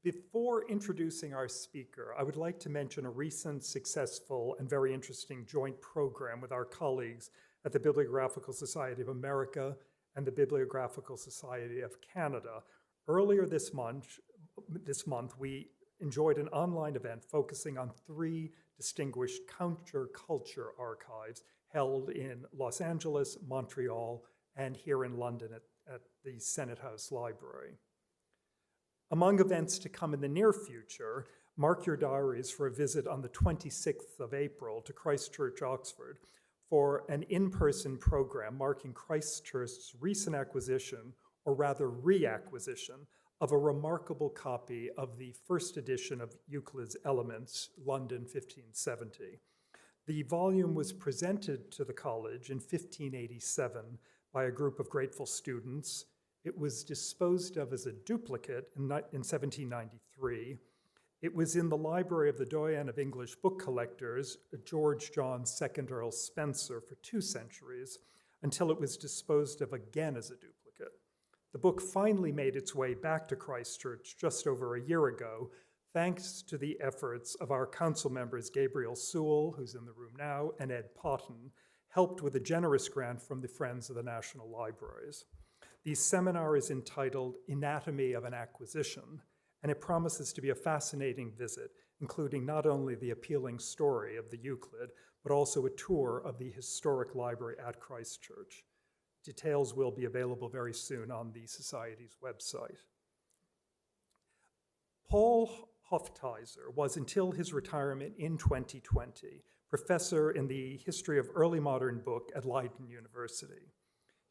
Before introducing our speaker, I would like to mention a recent successful and very interesting joint program with our colleagues at the Bibliographical Society of America and the Bibliographical Society of Canada. Earlier this month, we enjoyed an online event focusing on 3 distinguished counterculture archives held in Los Angeles, Montreal, and here in London at the Senate House Library. Among events to come in the near future, mark your diaries for a visit on the 26th of April to Christ Church, Oxford, for an in-person program marking Christ Church's recent acquisition, or rather reacquisition, of a remarkable copy of the first edition of Euclid's Elements, London, 1570. The volume was presented to the college in 1587 by a group of grateful students. It was disposed of as a duplicate in 1793. It was in the library of the Doyen of English Book Collectors, George John II Earl Spencer, for 2 centuries, until it was disposed of again as a duplicate. The book finally made its way back to Christ Church just over a year ago, thanks to the efforts of our council members Gabriel Sewell, who's in the room now, and Ed Potton, helped with a generous grant from the Friends of the National Libraries. The seminar is entitled Anatomy of an Acquisition, and it promises to be a fascinating visit, including not only the appealing story of the Euclid, but also a tour of the historic library at Christ Church. Details will be available very soon on the Society's website. Paul Hoftijzer was, until his retirement in 2020, professor in the history of early modern book at Leiden University.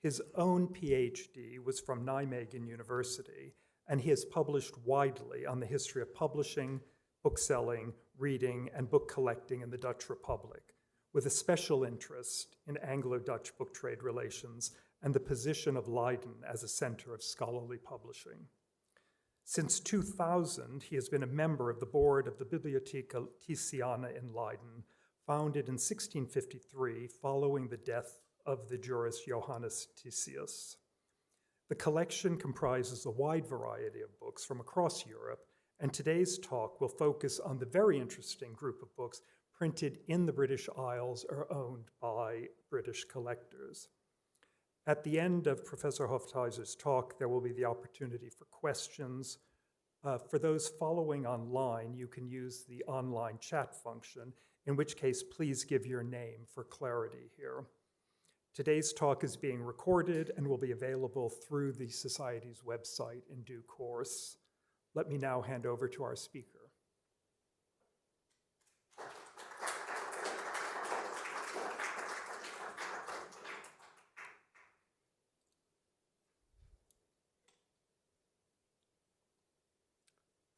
His own PhD was from Nijmegen University, and he has published widely on the history of publishing, bookselling, reading, and book collecting in the Dutch Republic, with a special interest in Anglo-Dutch book trade relations and the position of Leiden as a center of scholarly publishing. Since 2000, he has been a member of the board of the Bibliotheca Thysiana in Leiden, founded in 1653 following the death of the jurist Johannes Thysius. The collection comprises a wide variety of books from across Europe, and today's talk will focus on the very interesting group of books printed in the British Isles or owned by British collectors. At the end of Professor Hoftijzer's talk, there will be the opportunity for questions. For those following online, you can use the online chat function, in which case please give your name for clarity here. Today's talk is being recorded and will be available through the Society's website in due course. Let me now hand over to our speaker.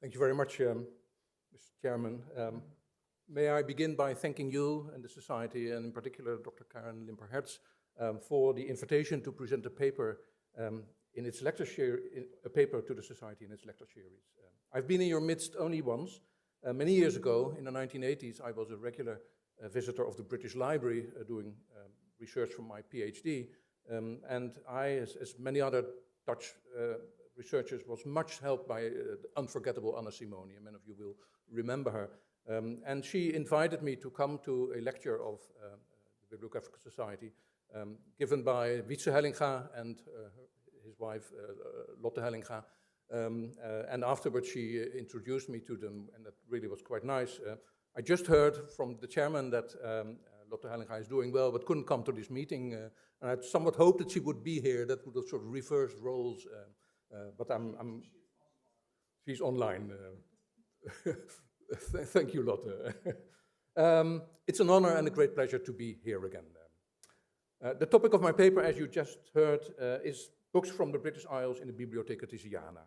Thank you very much, Mr. Chairman. May I begin by thanking you and the Society, and in particular Dr. Karen Limper-Hertz, for the invitation to present a paper in its lecture a paper to the Society in its lecture series. I've been in your midst only once. Many years ago, in the 1980s, I was a regular visitor of the British Library doing research for my PhD, and I, as many other Dutch researchers, was much helped by the unforgettable Anna Simoni, and many of you will remember her. And she invited me to come to a lecture of the Bibliographical Society, given by Wietse Hellinga and his wife, Lotte Hellinga. And afterwards she introduced me to them, and that really was quite nice. I just heard from the chairman that Lotte Hellinga is doing well, but couldn't come to this meeting. And I somewhat hoped that she would be here, that would have sort of reversed roles. But she's online. Thank you, Lotte. It's an honor and a great pleasure to be here again. The topic of my paper, as you just heard, is books from the British Isles in the Bibliotheca Thysiana.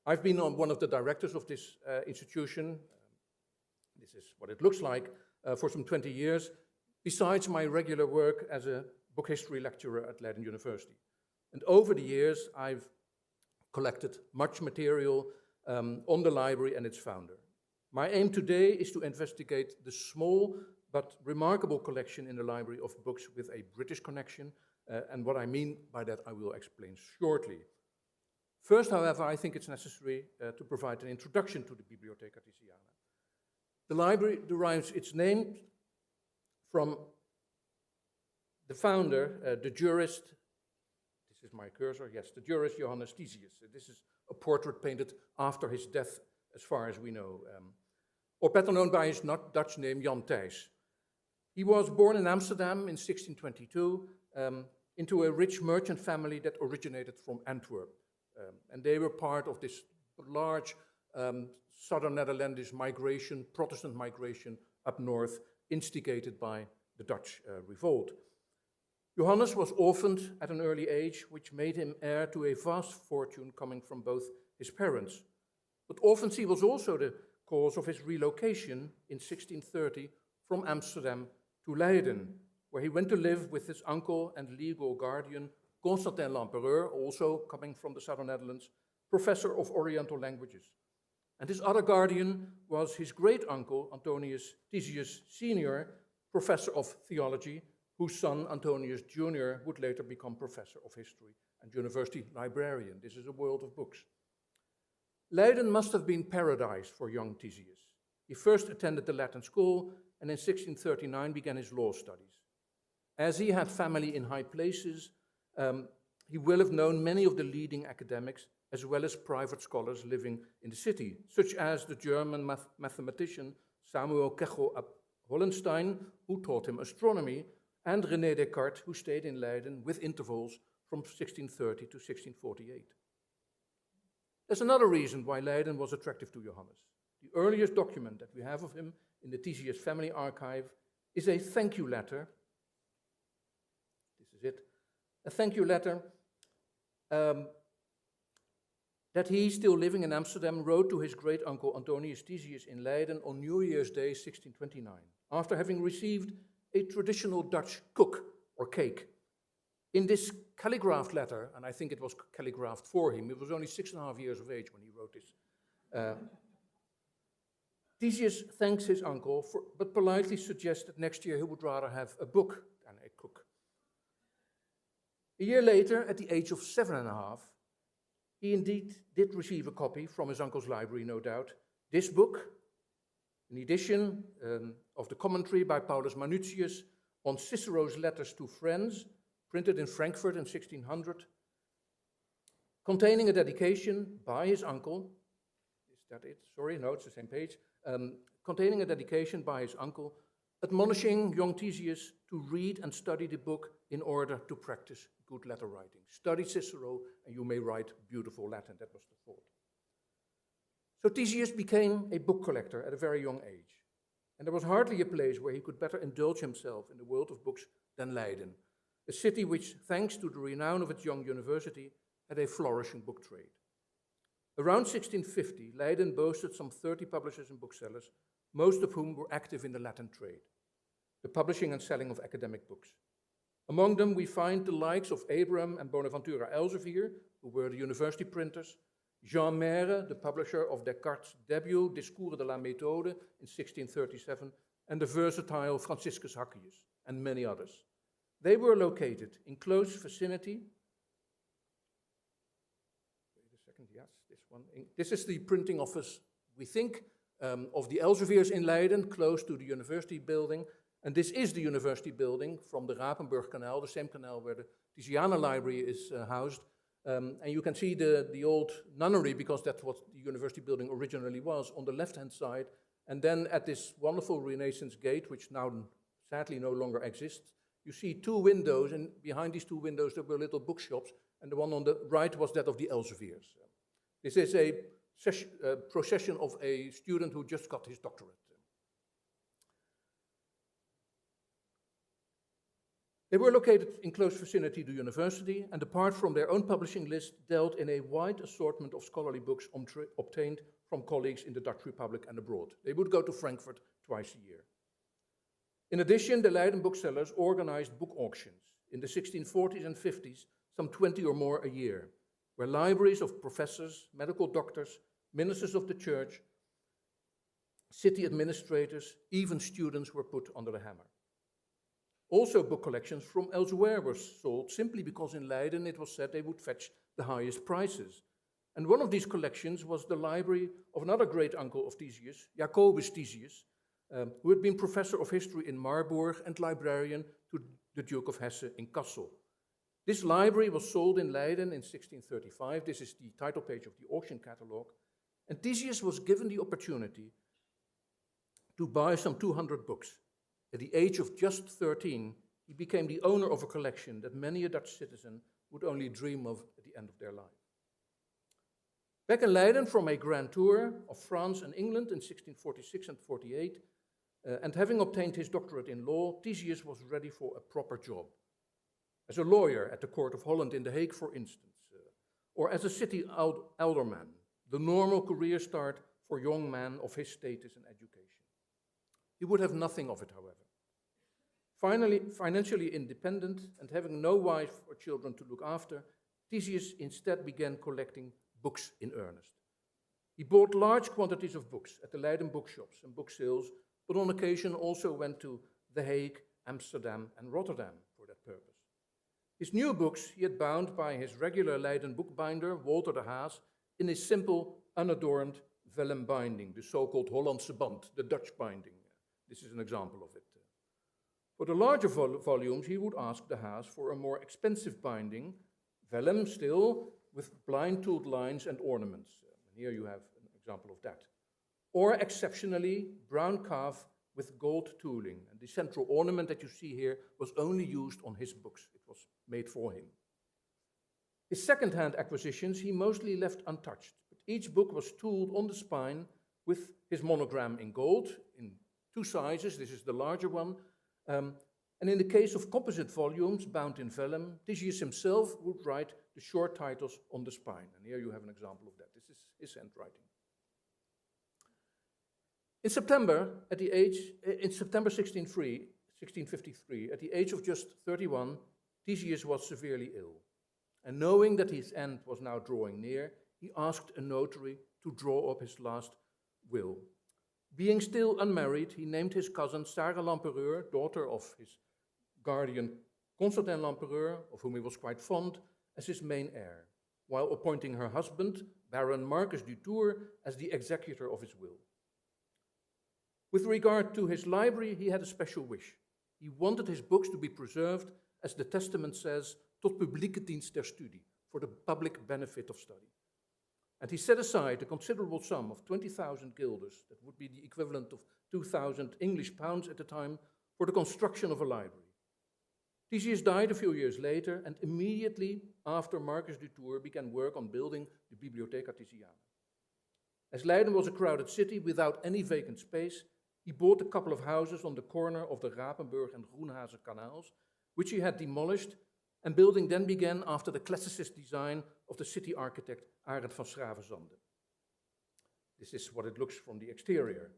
I've been one of the directors of this institution. This is what it looks like for some 20 years, besides my regular work as a book history lecturer at Leiden University. And over the years, I've collected much material on the library and its founder. My aim today is to investigate the small but remarkable collection in the library of books with a British connection, and what I mean by that I will explain shortly. First, however, I think it's necessary to provide an introduction to the Bibliotheca Thysiana. The library derives its name from the founder, the jurist, this is my cursor, yes, the jurist Johannes Thysius. This is a portrait painted after his death, as far as we know, or better known by his Dutch name, Jan Thijs. He was born in Amsterdam in 1622 into a rich merchant family that originated from Antwerp. And they were part of this large southern Netherlands migration, Protestant migration up north, instigated by the Dutch revolt. Johannes was orphaned at an early age, which made him heir to a vast fortune coming from both his parents. But orphancy was also the cause of his relocation in 1630 from Amsterdam to Leiden, where he went to live with his uncle and legal guardian, Constantin Lampereur, also coming from the southern Netherlands, professor of Oriental languages. And his other guardian was his great-uncle, Antonius Thysius Sr., professor of theology, whose son, Antonius Jr., would later become professor of history and university librarian. This is a world of books. Leiden must have been paradise for young Thysius. He first attended the Latin school and in 1639 began his law studies. As he had family in high places, he will have known many of the leading academics as well as private scholars living in the city, such as the German mathematician Samuel Kechel ab Hollenstein, who taught him astronomy, and René Descartes, who stayed in Leiden with intervals from 1630 to 1648. There's another reason why Leiden was attractive to Johannes. The earliest document that we have of him in the Thysius family archive is a thank you letter. This is it. A thank you letter that he, still living in Amsterdam, wrote to his great-uncle Antonius Thysius in Leiden on New Year's Day 1629, after having received a traditional Dutch koek or cake. In this calligraphed letter, and I think it was calligraphed for him, he was only 6.5 years of age when he wrote this. Thysius thanks his uncle, but politely suggests that next year he would rather have a book than a cook. A year later, at the age of 7.5, he indeed did receive a copy from his uncle's library, no doubt. This book, an edition of the commentary by Paulus Manutius on Cicero's letters to friends, printed in Frankfurt in 1600, containing a dedication by his uncle. Is that it? Sorry, no, it's the same page. Containing a dedication by his uncle, admonishing young Thysius to read and study the book in order to practice good letter writing. Study Cicero and you may write beautiful Latin. That was the thought. So Thysius became a book collector at a very young age. And there was hardly a place where he could better indulge himself in the world of books than Leiden, a city which, thanks to the renown of its young university, had a flourishing book trade. Around 1650, Leiden boasted some 30 publishers and booksellers, most of whom were active in the Latin trade, the publishing and selling of academic books. Among them, we find the likes of Abraham and Bonaventura Elsevier, who were the university printers, Jean Maire, the publisher of Descartes' debut, Discours de la Méthode, in 1637, and the versatile Franciscus Hackius, and many others. They were located in close vicinity. Wait a second, yes, this one. This is the printing office, we think, of the Elseviers in Leiden, close to the university building. And this is the university building from the Rapenburg Canal, the same canal where the Thysiana library is housed. And you can see the old nunnery, because that's what the university building originally was, on the left-hand side. And then at this wonderful Renaissance gate, which now sadly no longer exists, you see two windows, and behind these two windows there were little bookshops, and the one on the right was that of the Elseviers. This is a procession of a student who just got his doctorate. They were located in close vicinity to the university, and apart from their own publishing list, dealt in a wide assortment of scholarly books obtained from colleagues in the Dutch Republic and abroad. They would go to Frankfurt twice a year. In addition, the Leiden booksellers organized book auctions in the 1640s and 50s, some 20 or more a year, where libraries of professors, medical doctors, ministers of the church, city administrators, even students were put under the hammer. Also, book collections from elsewhere were sold simply because in Leiden it was said they would fetch the highest prices. And one of these collections was the library of another great uncle of Thysius, Johannes Thysius, who had been professor of history in Marburg and librarian to the Duke of Hesse in Kassel. This library was sold in Leiden in 1635. This is the title page of the auction catalogue. And Thysius was given the opportunity to buy some 200 books. At the age of just 13, he became the owner of a collection that many a Dutch citizen would only dream of at the end of their life. Back in Leiden from a grand tour of France and England in 1646 and 48, and having obtained his doctorate in law, Thysius was ready for a proper job. As a lawyer at the court of Holland in The Hague, for instance, or as a city alderman, the normal career start for young men of his status and education. He would have nothing of it, however. Finally, financially independent and having no wife or children to look after, Thysius instead began collecting books in earnest. He bought large quantities of books at the Leiden bookshops and book sales, but on occasion also went to The Hague, Amsterdam, and Rotterdam for that purpose. His new books he had bound by his regular Leiden bookbinder, Walter de Haas, in a simple, unadorned vellum binding, the so-called Hollandse band, the Dutch binding. This is an example of it. For the larger volumes, he would ask de Haas for a more expensive binding, vellum still, with blind-tooled lines and ornaments. Here you have an example of that. Or exceptionally, brown calf with gold tooling. And the central ornament that you see here was only used on his books. It was made for him. His second-hand acquisitions he mostly left untouched, but each book was tooled on the spine with his monogram in gold, in two sizes. This is the larger one. And in the case of composite volumes bound in vellum, Thysius himself would write the short titles on the spine. And here you have an example of that. This is his handwriting. In September 1653, at the age of just 31, Thysius was severely ill. And knowing that his end was now drawing near, he asked a notary to draw up his last will. Being still unmarried, he named his cousin Sarah Lampereur, daughter of his guardian Constantin Lampereur, of whom he was quite fond, as his main heir, while appointing her husband, Baron Marcus du Tour, as the executor of his will. With regard to his library, he had a special wish. He wanted his books to be preserved, as the Testament says, tot publieke dienst der studie, for the public benefit of study. And he set aside a considerable sum of 20,000 guilders, that would be the equivalent of 2,000 English pounds at the time, for the construction of a library. Thysius died a few years later, and immediately after Marcus du Tour began work on building the Bibliotheca Thysiana. As Leiden was a crowded city without any vacant space, he bought a couple of houses on the corner of the Rapenburg and Groenhazer canals, which he had demolished, and building then began after the classicist design of the city architect Arend van Schravenzande. This is what it looks from the exterior.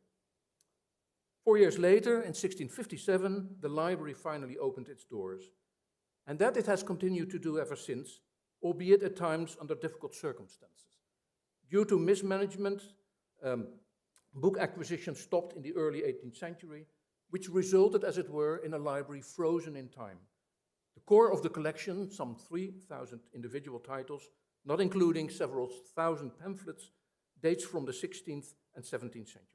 4 years later, in 1657, the library finally opened its doors, and that it has continued to do ever since, albeit at times under difficult circumstances. Due to mismanagement, book acquisition stopped in the early 18th century, which resulted, as it were, in a library frozen in time. The core of the collection, some 3,000 individual titles, not including several thousand pamphlets, dates from the 16th and 17th centuries.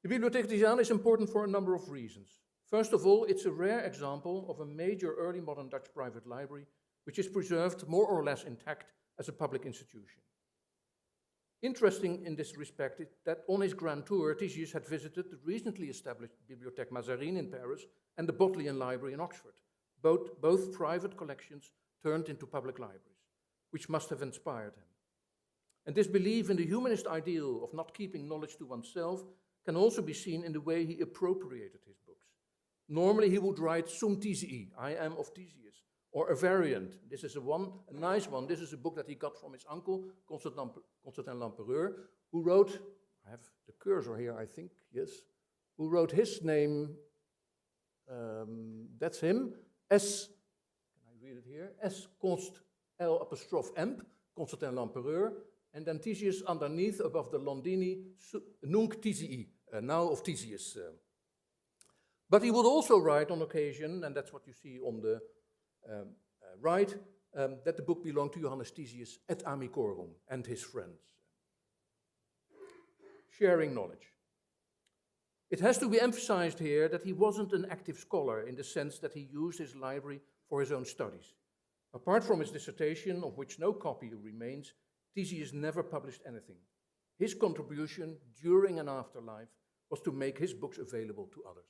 The Bibliotheca Thysiana is important for a number of reasons. First of all, it's a rare example of a major early modern Dutch private library which is preserved more or less intact as a public institution. Interesting in this respect is that on his grand tour, Thysius had visited the recently established Bibliothèque Mazarine in Paris and the Bodleian Library in Oxford, both private collections turned into public libraries, which must have inspired him. And this belief in the humanist ideal of not keeping knowledge to oneself can also be seen in the way he appropriated his books. Normally he would write Sum Thisii, I am of Thysius, or a variant. This is a nice one. This is a book that he got from his uncle, Constantin Lampereur, who wrote, I have the cursor here, I think, yes, who wrote his name, that's him, S, can I read it here? S const L apostrophe emp, Constantin Lampereur, and then Thysius underneath, above the Londini, Nunc Thisii, now of Thysius. But he would also write on occasion, and that's what you see on the right, that the book belonged to Johannes Thysius et amicorum and his friends. Sharing knowledge. It has to be emphasized here that he wasn't an active scholar in the sense that he used his library for his own studies. Apart from his dissertation, of which no copy remains, Thysius never published anything. His contribution during and after life was to make his books available to others.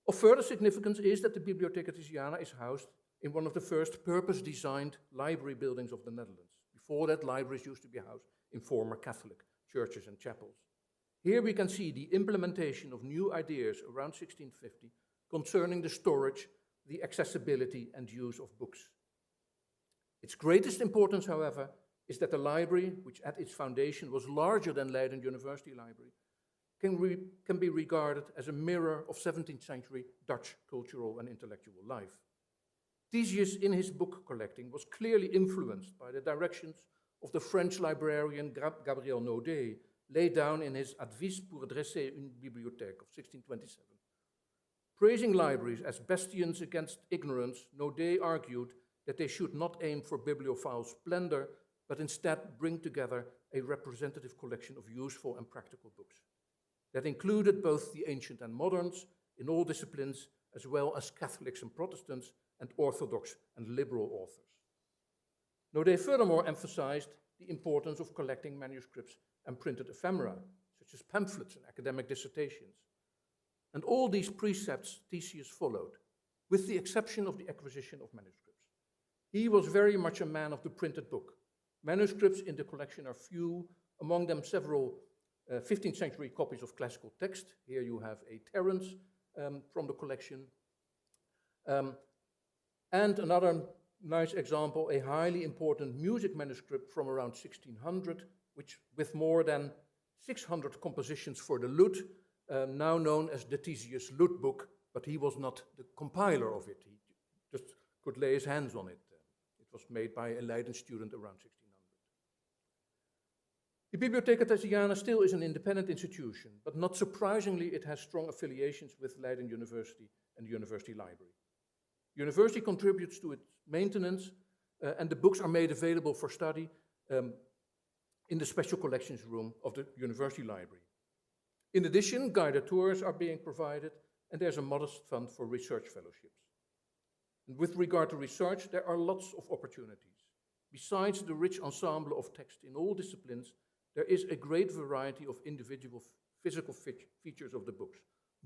Of further significance is that the Bibliotheca Thysiana is housed in one of the first purpose-designed library buildings of the Netherlands. Before that, libraries used to be housed in former Catholic churches and chapels. Here we can see the implementation of new ideas around 1650 concerning the storage, the accessibility and use of books. Its greatest importance, however, is that the library, which at its foundation was larger than Leiden University Library, can be regarded as a mirror of 17th century Dutch cultural and intellectual life. Thysius, in his book collecting, was clearly influenced by the directions of the French librarian Gabriel Naudet, laid down in his Advice pour dresser une bibliothèque of 1627. Praising libraries as bastions against ignorance, Naudet argued that they should not aim for bibliophile splendor, but instead bring together a representative collection of useful and practical books. That included both the ancient and moderns in all disciplines, as well as Catholics and Protestants, and Orthodox and liberal authors. Naudet furthermore emphasized the importance of collecting manuscripts and printed ephemera, such as pamphlets and academic dissertations. And all these precepts Thysius followed, with the exception of the acquisition of manuscripts. He was very much a man of the printed book. Manuscripts in the collection are few, among them several 15th century copies of classical text. Here you have a Terence from the collection. And another nice example, a highly important music manuscript from around 1600, which with more than 600 compositions for the lute, now known as the Thysius Lute Book, but he was not the compiler of it. He just could lay his hands on it. It was made by a Leiden student around 1600. The Bibliotheca Thysiana still is an independent institution, but not surprisingly, it has strong affiliations with Leiden University and the University Library. The university contributes to its maintenance, and the books are made available for study in the special collections room of the University Library. In addition, guided tours are being provided, and there's a modest fund for research fellowships. And with regard to research, there are lots of opportunities. Besides the rich ensemble of text in all disciplines, there is a great variety of individual physical features of the books: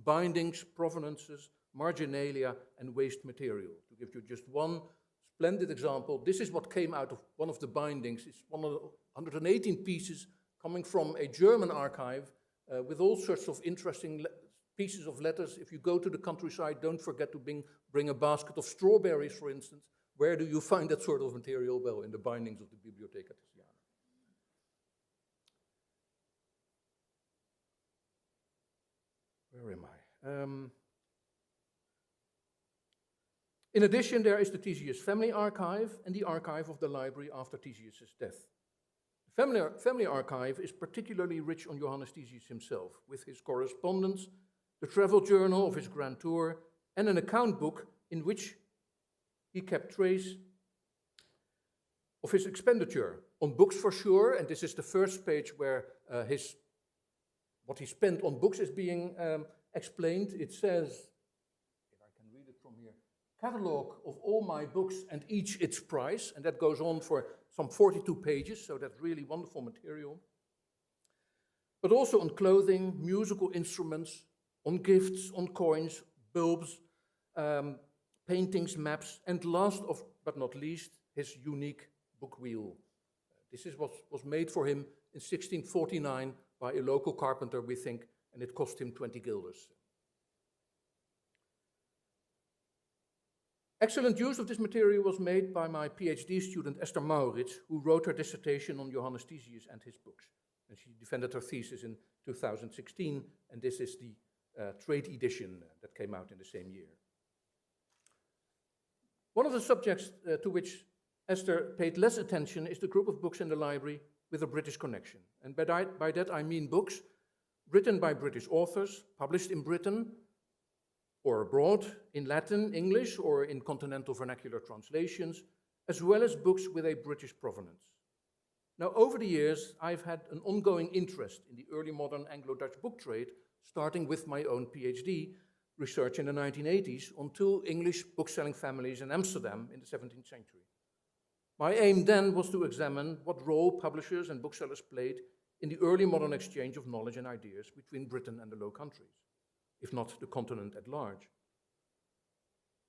bindings, provenances, marginalia, and waste material. To give you just one splendid example, this is what came out of one of the bindings. It's 118 pieces coming from a German archive with all sorts of interesting pieces of letters. If you go to the countryside, don't forget to bring a basket of strawberries, for instance. Where do you find that sort of material? Well, in the bindings of the Bibliotheca Thysiana. Where am I? In addition, there is the Thysius Family Archive and the archive of the library after Thysius' death. The family Archive is particularly rich on Johannes Thysius himself, with his correspondence, the travel journal of his grand tour, and an account book in which he kept trace of his expenditure on books for sure, and this is the first page where what he spent on books is being explained. It says, if I can read it from here, catalog of all my books and each its price, and that goes on for some 42 pages, so that's really wonderful material. But also on clothing, musical instruments, on gifts, on coins, bulbs, paintings, maps, and last but not least, his unique book wheel. This is what was made for him in 1649 by a local carpenter, we think, and it cost him 20 guilders. Excellent use of this material was made by my PhD student Esther Maurits, who wrote her dissertation on Johannes Thysius and his books. And she defended her thesis in 2016, and this is the trade edition that came out in the same year. One of the subjects to which Esther paid less attention is the group of books in the library with a British connection. And by that I mean books written by British authors, published in Britain, or abroad, in Latin, English, or in continental vernacular translations, as well as books with a British provenance. Now, over the years, I've had an ongoing interest in the early modern Anglo-Dutch book trade, starting with my own PhD research in the 1980s on 2 English bookselling families in Amsterdam in the 17th century. My aim then was to examine what role publishers and booksellers played in the early modern exchange of knowledge and ideas between Britain and the Low Countries, if not the continent at large.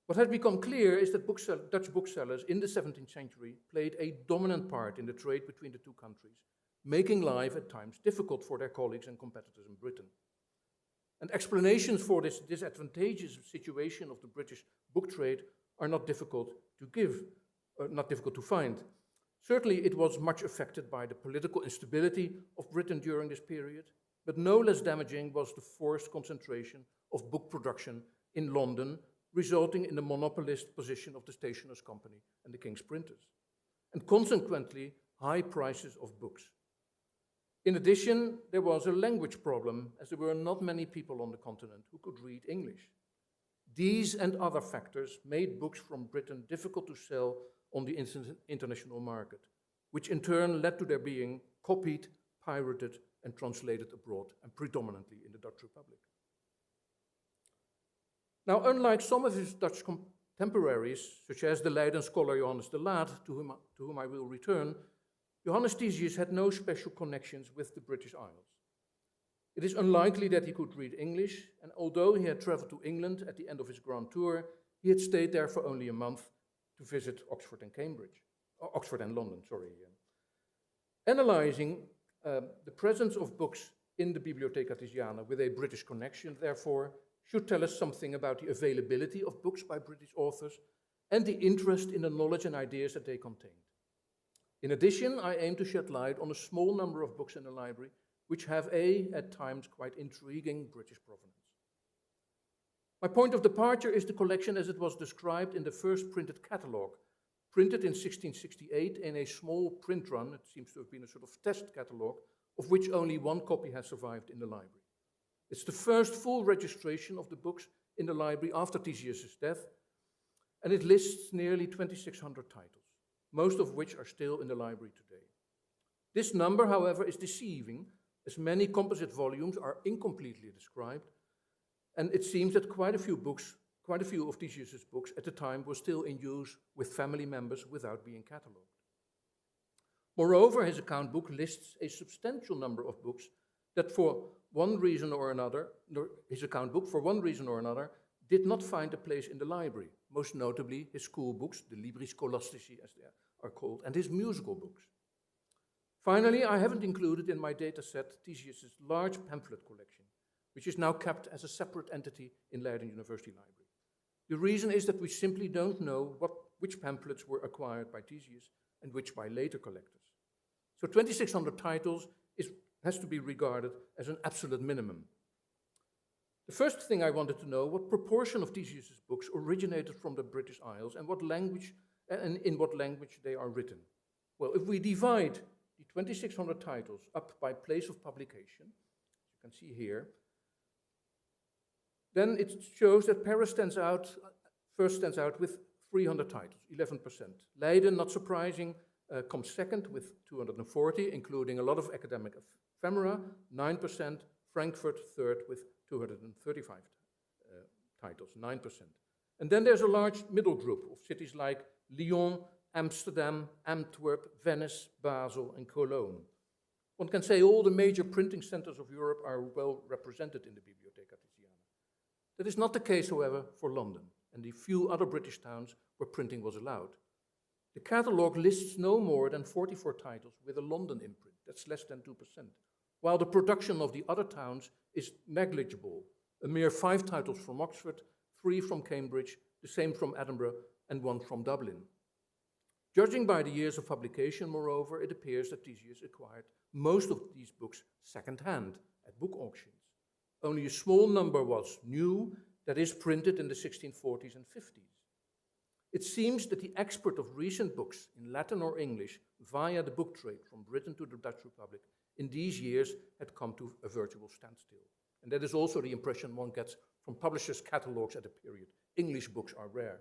What has become clear is that Dutch booksellers in the 17th century played a dominant part in the trade between the 2 countries, making life at times difficult for their colleagues and competitors in Britain. And explanations for this disadvantageous situation of the British book trade are not difficult to find. Certainly, it was much affected by the political instability of Britain during this period, but no less damaging was the forced concentration of book production in London, resulting in the monopolist position of the Stationers' Company and the King's Printers, and consequently, high prices of books. In addition, there was a language problem, as there were not many people on the continent who could read English. These and other factors made books from Britain difficult to sell on the international market, which in turn led to their being copied, pirated, and translated abroad, and predominantly in the Dutch Republic. Now, unlike some of his Dutch contemporaries, such as the Leiden scholar Johannes de Laat, to whom I will return, Johannes Thysius had no special connections with the British Isles. It is unlikely that he could read English, and although he had traveled to England at the end of his grand tour, he had stayed there for only a month to visit Oxford and London. Analyzing the presence of books in the Bibliotheca Thysiana with a British connection, therefore, should tell us something about the availability of books by British authors and the interest in the knowledge and ideas that they contained. In addition, I aim to shed light on a small number of books in the library which have at times, quite intriguing British provenance. My point of departure is the collection as it was described in the first printed catalogue, printed in 1668 in a small print run. It seems to have been a sort of test catalogue, of which only 1 copy has survived in the library. It's the first full registration of the books in the library after Thysius' death, and it lists nearly 2,600 titles, most of which are still in the library today. This number, however, is deceiving, as many composite volumes are incompletely described, and it seems that quite a few of Thysius' books at the time were still in use with family members without being catalogued. Moreover, his account book lists a substantial number of books that for one reason or another, did not find a place in the library, most notably his school books, the Libri Scholastici as they are called, and his musical books. Finally, I haven't included in my data set Thysius' large pamphlet collection, which is now kept as a separate entity in Leiden University Library. The reason is that we simply don't know which pamphlets were acquired by Thysius and which by later collectors. So 2,600 titles has to be regarded as an absolute minimum. The first thing I wanted to know, what proportion of Thysius' books originated from the British Isles and in what language they are written. Well, if we divide the 2,600 titles up by place of publication, as you can see here, then it shows that Paris first stands out with 300 titles, 11%. Leiden, not surprising, comes second with 240, including a lot of academic ephemera, 9%, Frankfurt third with 235 titles, 9%. And then there's a large middle group of cities like Lyon, Amsterdam, Antwerp, Venice, Basel, and Cologne. One can say all the major printing centers of Europe are well represented in the Bibliotheca Thysiana. That is not the case, however, for London and the few other British towns where printing was allowed. The catalogue lists no more than 44 titles with a London imprint, that's less than 2%, while the production of the other towns is negligible, a mere 5 titles from Oxford, 3 from Cambridge, the same from Edinburgh, and 1 from Dublin. Judging by the years of publication, moreover, it appears that Thysius acquired most of these books second-hand at book auctions. Only a small number was new, that is, printed in the 1640s and 50s. It seems that the export of recent books in Latin or English via the book trade from Britain to the Dutch Republic in these years had come to a virtual standstill. And that is also the impression one gets from publishers' catalogues at the period. English books are rare.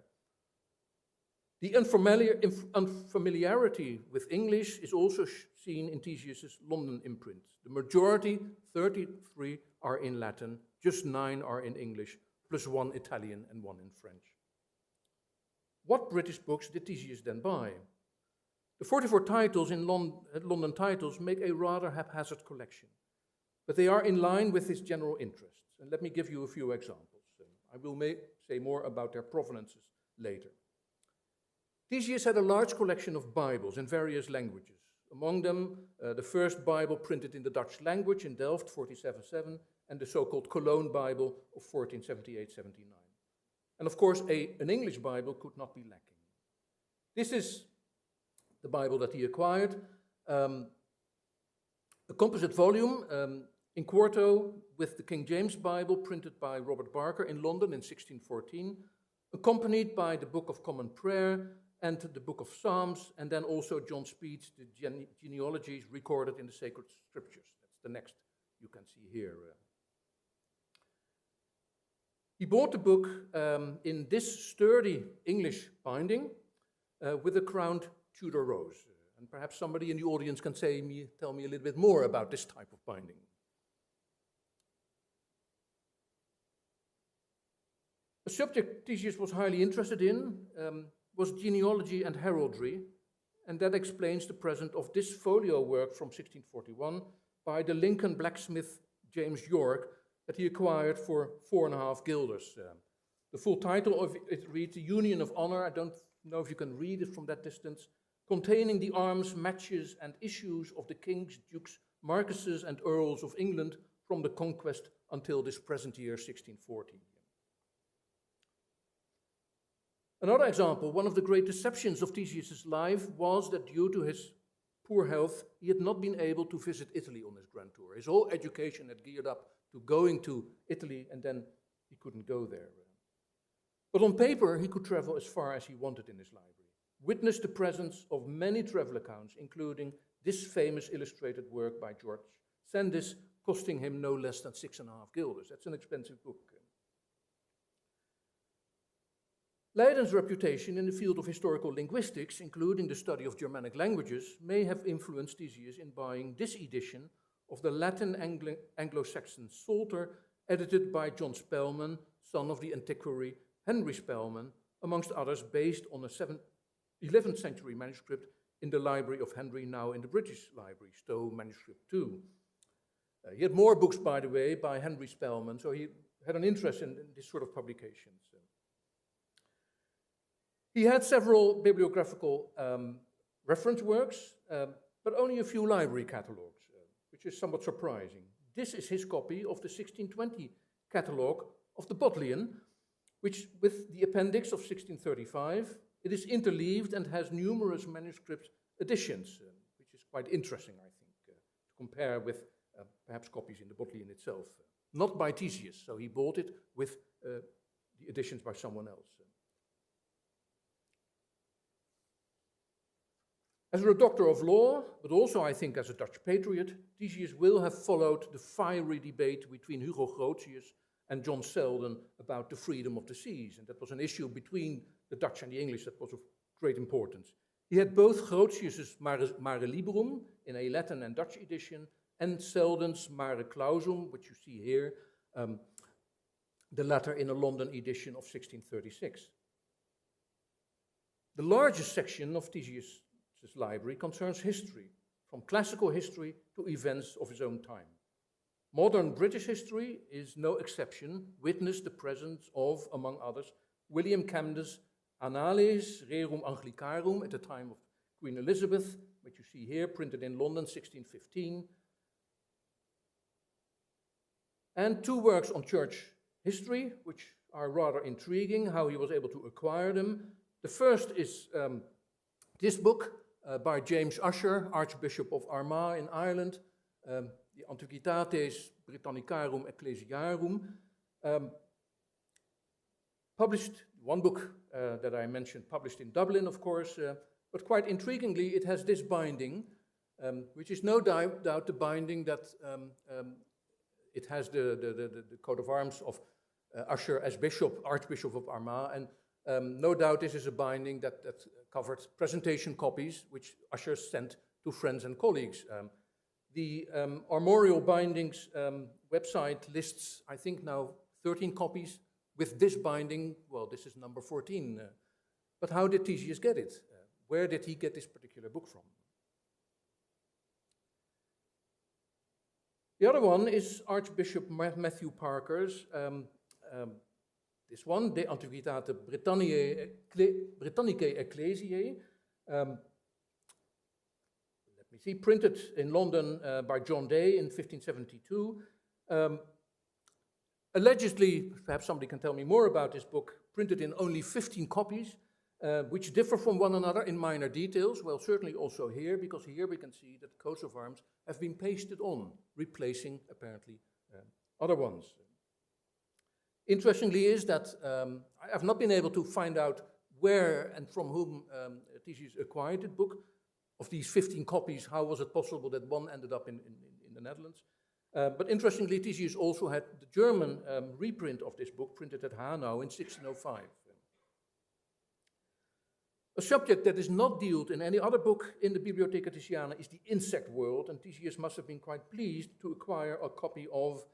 The unfamiliarity with English is also seen in Thysius' London imprint. The majority, 33, are in Latin, just 9 are in English, plus 1 Italian and 1 in French. What British books did Thysius then buy? The 44 titles in London Titles make a rather haphazard collection, but they are in line with his general interests. And let me give you a few examples. I will say more about their provenances later. Thysius had a large collection of Bibles in various languages. Among them, the first Bible printed in the Dutch language in Delft, 1477, and the so-called Cologne Bible of 1478-79. And of course, an English Bible could not be lacking. This is the Bible that he acquired, a composite volume in quarto with the King James Bible printed by Robert Barker in London in 1614, accompanied by the Book of Common Prayer and the Book of Psalms, and then also John Speed's the genealogies recorded in the Sacred Scriptures. That's the next you can see here. He bought the book in this sturdy English binding with a crowned Tudor rose. And perhaps somebody in the audience can tell me a little bit more about this type of binding. A subject Thysius was highly interested in was genealogy and heraldry, and that explains the presence of this folio work from 1641 by the Lincoln blacksmith James York that he acquired for 4.5 guilders. The full title of it reads The Union of Honor. I don't know if you can read it from that distance, containing the arms, matches, and issues of the kings, dukes, marquises, and earls of England from the conquest until this present year, 1640. Another example, one of the great deceptions of Thysius' life was that due to his poor health, he had not been able to visit Italy on his grand tour. His whole education had geared up to going to Italy, and then he couldn't go there. But on paper, he could travel as far as he wanted in his library. Witness the presence of many travel accounts, including this famous illustrated work by George Sandys, costing him no less than 6.5 guilders. That's an expensive book. Leiden's reputation in the field of historical linguistics, including the study of Germanic languages, may have influenced Thysius in buying this edition of the Latin Anglo-Saxon Psalter, edited by John Spelman, son of the antiquary Henry Spelman, amongst others, based on a 11th century manuscript in the library of Henry, now in the British Library, Stowe Manuscript 2. He had more books, by the way, by Henry Spelman, so he had an interest in this sort of publications. He had several bibliographical reference works, but only a few library catalogues, which is somewhat surprising. This is his copy of the 1620 catalogue of the Bodleian, which, with the appendix of 1635, it is interleaved and has numerous manuscript editions, which is quite interesting, I think, to compare with perhaps copies in the Bodleian itself. Not by Thysius, so he bought it with the editions by someone else. As a doctor of law, but also I think as a Dutch patriot, Thysius will have followed the fiery debate between Hugo Grotius and John Selden about the freedom of the seas, and that was an issue between the Dutch and the English that was of great importance. He had both Grotius' Mare Liberum in a Latin and Dutch edition, and Selden's Mare Clausum, which you see here, the latter in a London edition of 1636. The largest section of Thysius' library concerns history, from classical history to events of his own time. Modern British history is no exception. Witness the presence of, among others, William Camden's Annales Rerum Anglicarum at the time of Queen Elizabeth, which you see here, printed in London, 1615, and 2 works on church history, which are rather intriguing, how he was able to acquire them. The first is this book, by James Usher, Archbishop of Armagh in Ireland, the Antiquitates Britannicarum Ecclesiarum, published, one book that I mentioned, published in Dublin, of course, but quite intriguingly, it has this binding, which is no doubt the binding that it has the coat of arms of Usher as Archbishop of Armagh, and no doubt this is a binding that covered presentation copies, which Usher sent to friends and colleagues. The armorial bindings website lists, I think now, 13 copies with this binding. Well, this is number 14. But how did Thysius get it? Where did he get this particular book from? The other one is Archbishop Matthew Parker's, this one, De Antiquitate Britannicae Ecclesiae, let me see, printed in London by John Day in 1572. Allegedly, perhaps somebody can tell me more about this book, printed in only 15 copies, which differ from one another in minor details. Well, certainly also here, because here we can see that coats of arms have been pasted on, replacing apparently other ones. Interestingly is that I have not been able to find out where and from whom Thysius acquired the book. Of these 15 copies, how was it possible that one ended up in the Netherlands? But interestingly, Thysius also had the German reprint of this book printed at Hanau in 1605. A subject that is not dealt in any other book in the Bibliotheca Thysiana is the insect world, and Thysius must have been quite pleased to acquire a copy of,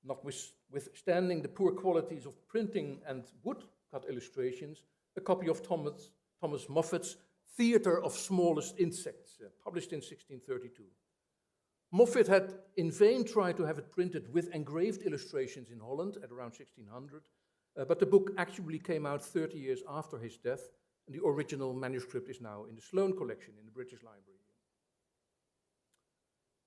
notwithstanding the poor qualities of printing and woodcut illustrations, a copy of Thomas Moffat's Theatre of Smallest Insects, published in 1632. Moffat had in vain tried to have it printed with engraved illustrations in Holland at around 1600, but the book actually came out 30 years after his death, and the original manuscript is now in the Sloane collection in the British Library.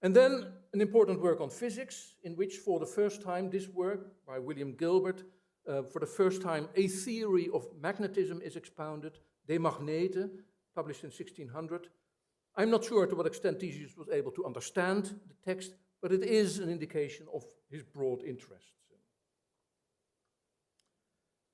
And then an important work on physics, in which for the first time, this work by William Gilbert, for the first time a theory of magnetism is expounded, De Magnete, published in 1600. I'm not sure to what extent Thysius was able to understand the text, but it is an indication of his broad interests.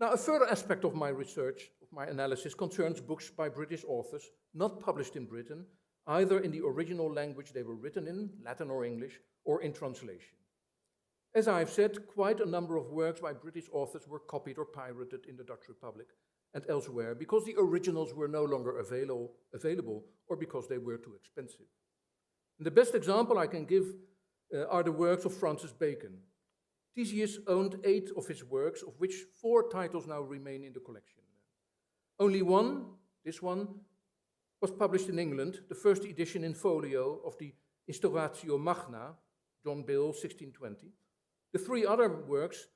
Now, a further aspect of my research, of my analysis, concerns books by British authors not published in Britain, either in the original language they were written in, Latin or English, or in translation. As I've said, quite a number of works by British authors were copied or pirated in the Dutch Republic and elsewhere because the originals were no longer available or because they were too expensive. And the best example I can give are the works of Francis Bacon. Thysius owned 8 of his works, of which 4 titles now remain in the collection. Only one, this one, was published in England, the first edition in folio of the Instauratio Magna, John Bill, 1620. The 3 other works,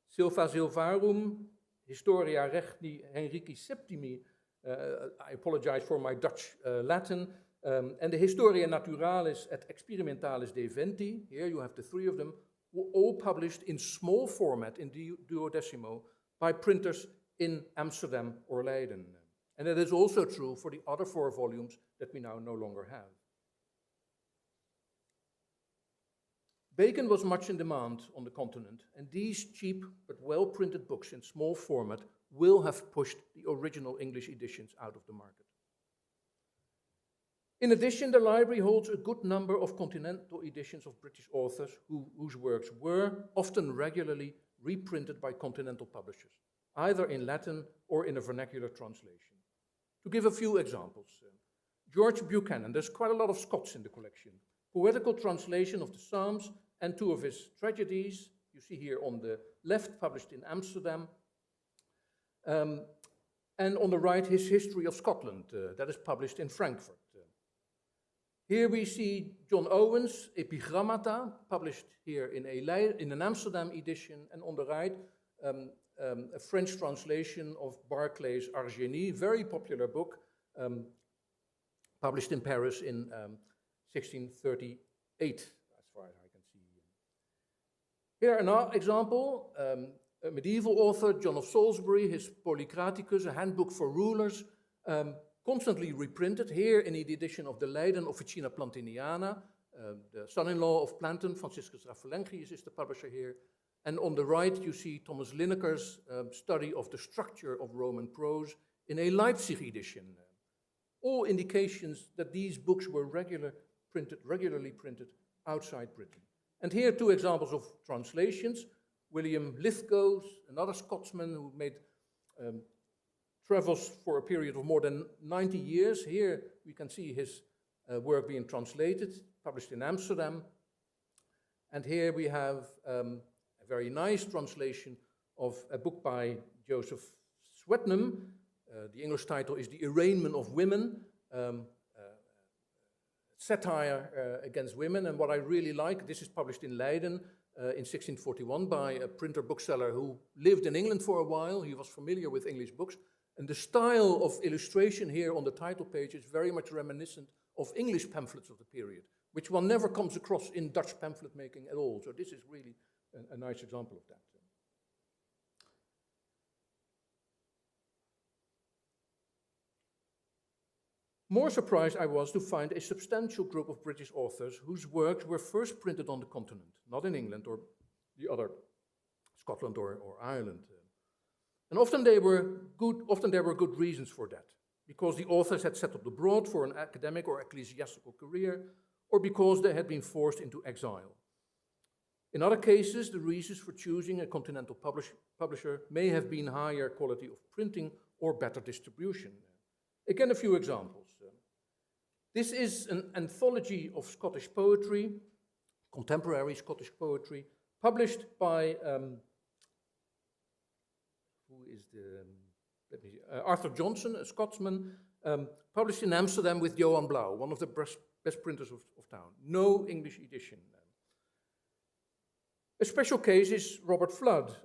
Silva Silvarum, Historia Regni Henrici Septimi, I apologize for my Dutch Latin, and the Historia Naturalis et Experimentalis de Venti, here you have the 3 of them, were all published in small format, in duodecimo, by printers in Amsterdam or Leiden. And that is also true for the other 4 volumes that we now no longer have. Bacon was much in demand on the continent, and these cheap but well-printed books in small format will have pushed the original English editions out of the market. In addition, the library holds a good number of continental editions of British authors whose works were often regularly reprinted by continental publishers, either in Latin or in a vernacular translation. To give a few examples, George Buchanan, there's quite a lot of Scots in the collection, poetical translation of the Psalms and 2 of his tragedies, you see here on the left, published in Amsterdam, and on the right, his History of Scotland, that is published in Frankfurt. Here we see John Owen's Epigrammata, published here in an Amsterdam edition, and on the right, a French translation of Barclay's Argénie, very popular book, published in Paris in 1638, as far as I can see. Here another example, a medieval author, John of Salisbury, his Polycraticus, a handbook for rulers, constantly reprinted, here in the edition of the Leiden Officina Plantiniana. The son-in-law of Plantin, Franciscus Raffalengius, is the publisher here. And on the right, you see Thomas Linacre's study of the structure of Roman prose in a Leipzig edition. All indications that these books were regularly printed outside Britain. And here 2 examples of translations. William Lithgow, another Scotsman who made travels for a period of more than 90 years. Here we can see his work being translated, published in Amsterdam. And here we have a very nice translation of a book by Joseph Swetnam. The English title is The Arraignment of Women, satire against women. And what I really like, this is published in Leiden in 1641 by a printer bookseller who lived in England for a while. He was familiar with English books. And the style of illustration here on the title page is very much reminiscent of English pamphlets of the period, which one never comes across in Dutch pamphlet making at all. So this is really a nice example of that. More surprised I was to find a substantial group of British authors whose works were first printed on the continent, not in England or the other, Scotland or Ireland. And often there were good reasons for that, because the authors had settled abroad for an academic or ecclesiastical career, or because they had been forced into exile. In other cases, the reasons for choosing a continental publisher may have been higher quality of printing or better distribution. Again, a few examples. This is an anthology of Scottish poetry, contemporary Scottish poetry, published by Arthur Johnson, a Scotsman, published in Amsterdam with Johan Blauw, one of the best printers of town. No English edition. A special case is Robert Flood,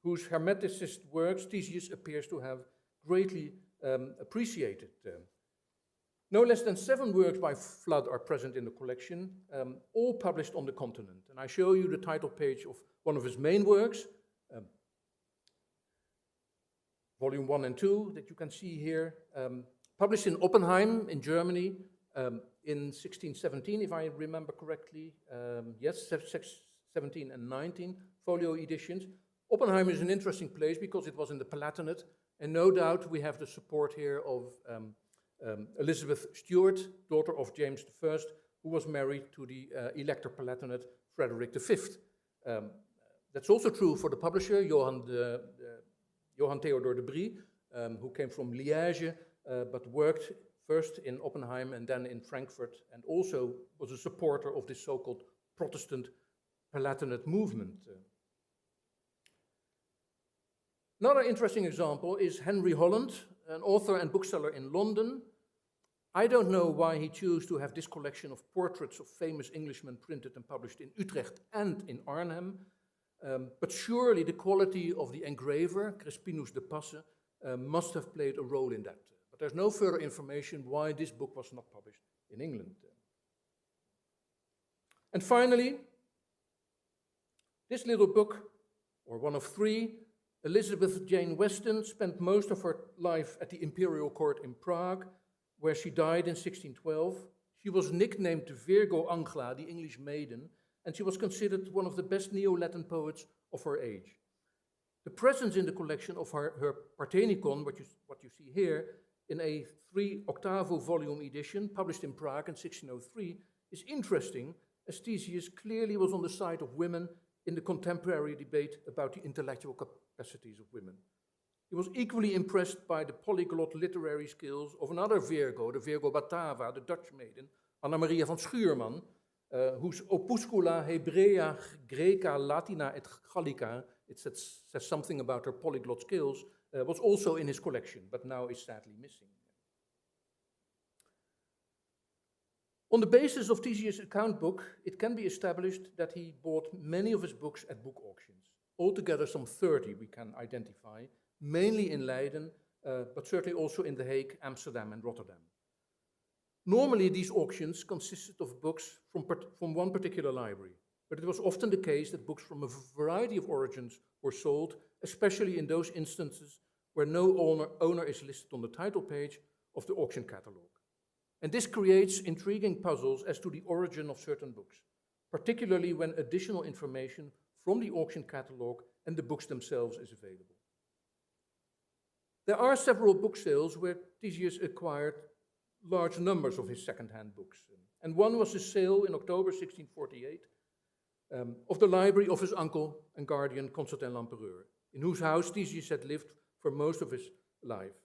whose Hermeticist works Thysius appears to have greatly appreciated. No less than 7 works by Flood are present in the collection, all published on the continent. And I show you the title page of one of his main works, volume 1 and 2, that you can see here, published in Oppenheim in Germany in 1617, if I remember correctly. Yes, 17 and 19 folio editions. Oppenheim is an interesting place because it was in the Palatinate, and no doubt we have the support here of Elizabeth Stuart, daughter of James I, who was married to the Elector Palatinate Frederick V. That's also true for the publisher, Johann Theodor de Brie, who came from Liège, but worked first in Oppenheim and then in Frankfurt, and also was a supporter of this so-called Protestant Palatinate movement. Another interesting example is Henry Holland, an author and bookseller in London. I don't know why he chose to have this collection of portraits of famous Englishmen printed and published in Utrecht and in Arnhem, but surely the quality of the engraver, Crispinus de Passe, must have played a role in that. But there's no further information why this book was not published in England. And finally, this little book, or one of 3, Elizabeth Jane Weston spent most of her life at the Imperial Court in Prague, where she died in 1612. She was nicknamed Virgo Angla, the English maiden, and she was considered one of the best Neo-Latin poets of her age. The presence in the collection of her Parthenicon, what you see here, in a 3-octavo volume edition published in Prague in 1603, is interesting, as Thysius clearly was on the side of women in the contemporary debate about the intellectual capacities of women. He was equally impressed by the polyglot literary skills of another Virgo, the Virgo Batava, the Dutch maiden, Anna Maria van Schuurman, whose Opuscula Hebrea Greca Latina et Gallica, it says something about her polyglot skills, was also in his collection, but now is sadly missing. On the basis of Thysius' account book, it can be established that he bought many of his books at book auctions. Altogether some 30 we can identify, mainly in Leiden, but certainly also in The Hague, Amsterdam and Rotterdam. Normally these auctions consisted of books from one particular library, but it was often the case that books from a variety of origins were sold, especially in those instances where no owner is listed on the title page of the auction catalogue. And this creates intriguing puzzles as to the origin of certain books, particularly when additional information from the auction catalogue and the books themselves is available. There are several book sales where Thysius acquired large numbers of his second-hand books. And one was a sale in October 1648 of the library of his uncle and guardian Constantin Lampereur, in whose house Thysius had lived for most of his life.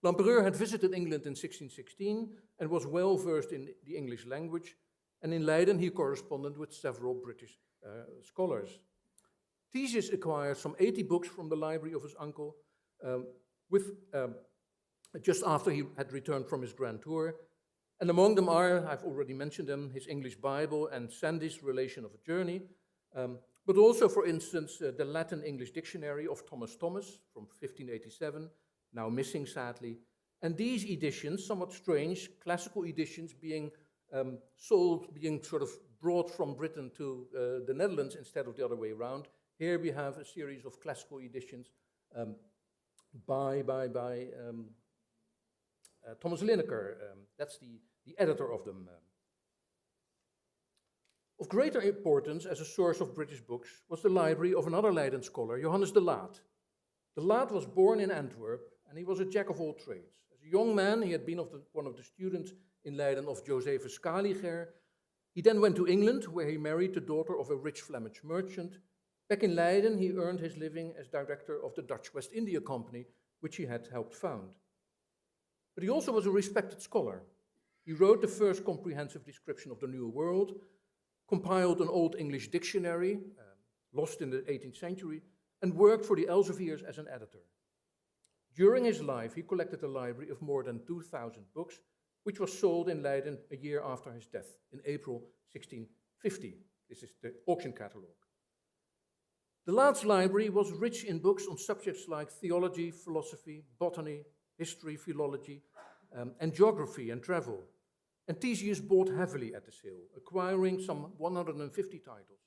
Lampereur had visited England in 1616 and was well versed in the English language, and in Leiden he corresponded with several British scholars. Thysius acquired some 80 books from the library of his uncle just after he had returned from his grand tour, and among them are, I've already mentioned them, his English Bible and Sandys' Relation of a Journey, but also, for instance, the Latin-English Dictionary of Thomas Thomas from 1587, now missing sadly, and these editions, somewhat strange, classical editions being sold, being sort of brought from Britain to the Netherlands instead of the other way around. Here we have a series of classical editions by Thomas Linneker. That's the editor of them. Of greater importance as a source of British books was the library of another Leiden scholar, Johannes de Laat. De Laat was born in Antwerp, and he was a jack of all trades. As a young man, he had been one of the students in Leiden of Josephus Scaliger. He then went to England, where he married the daughter of a rich Flemish merchant. Back in Leiden, he earned his living as director of the Dutch West India Company, which he had helped found. But he also was a respected scholar. He wrote the first comprehensive description of the New World, compiled an Old English dictionary, lost in the 18th century, and worked for the Elseviers as an editor. During his life, he collected a library of more than 2,000 books, which was sold in Leiden a year after his death, in April 1650. This is the auction catalogue. De Laat's library was rich in books on subjects like theology, philosophy, botany, history, philology, and geography and travel. And Thysius bought heavily at the sale, acquiring some 150 titles.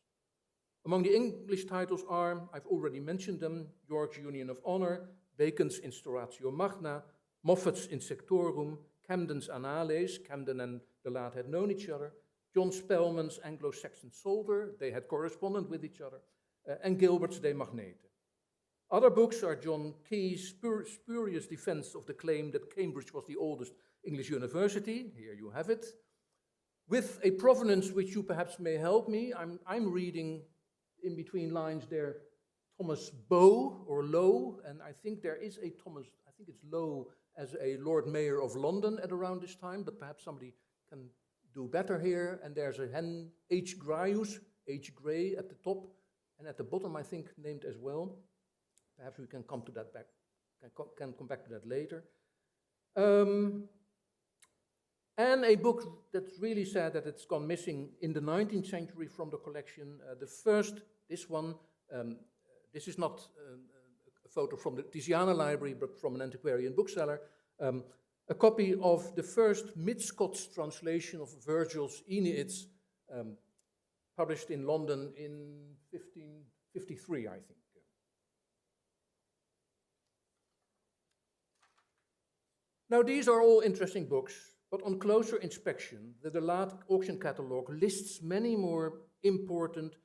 Among the English titles are, I've already mentioned them, York's Union of Honor, Bacon's Instauratio Magna, Moffat's Insectorum, Camden's Annales, Camden and de Laat had known each other, John Spellman's Anglo-Saxon Psalter, they had corresponded with each other, and Gilbert's De Magnete. Other books are John Key's spurious defense of the claim that Cambridge was the oldest English university, here you have it, with a provenance which you perhaps may help me. I'm reading in between lines there Thomas Bow or Lowe, and I think there is a Thomas, I think it's Lowe as a Lord Mayor of London at around this time, but perhaps somebody can do better here. And there's a Hen H. Graius, H. Gray at the top, and at the bottom I think named as well. Perhaps we can come to that back, can come back to that later. And a book that's really sad that it's gone missing in the 19th century from the collection. This one, this is not a photo from the Thysiana library, but from an antiquarian bookseller. A copy of the first mid-Scots translation of Virgil's Aeneid, published in London in 1553, I think. Now, these are all interesting books, but on closer inspection, the De Laat auction catalogue lists many more important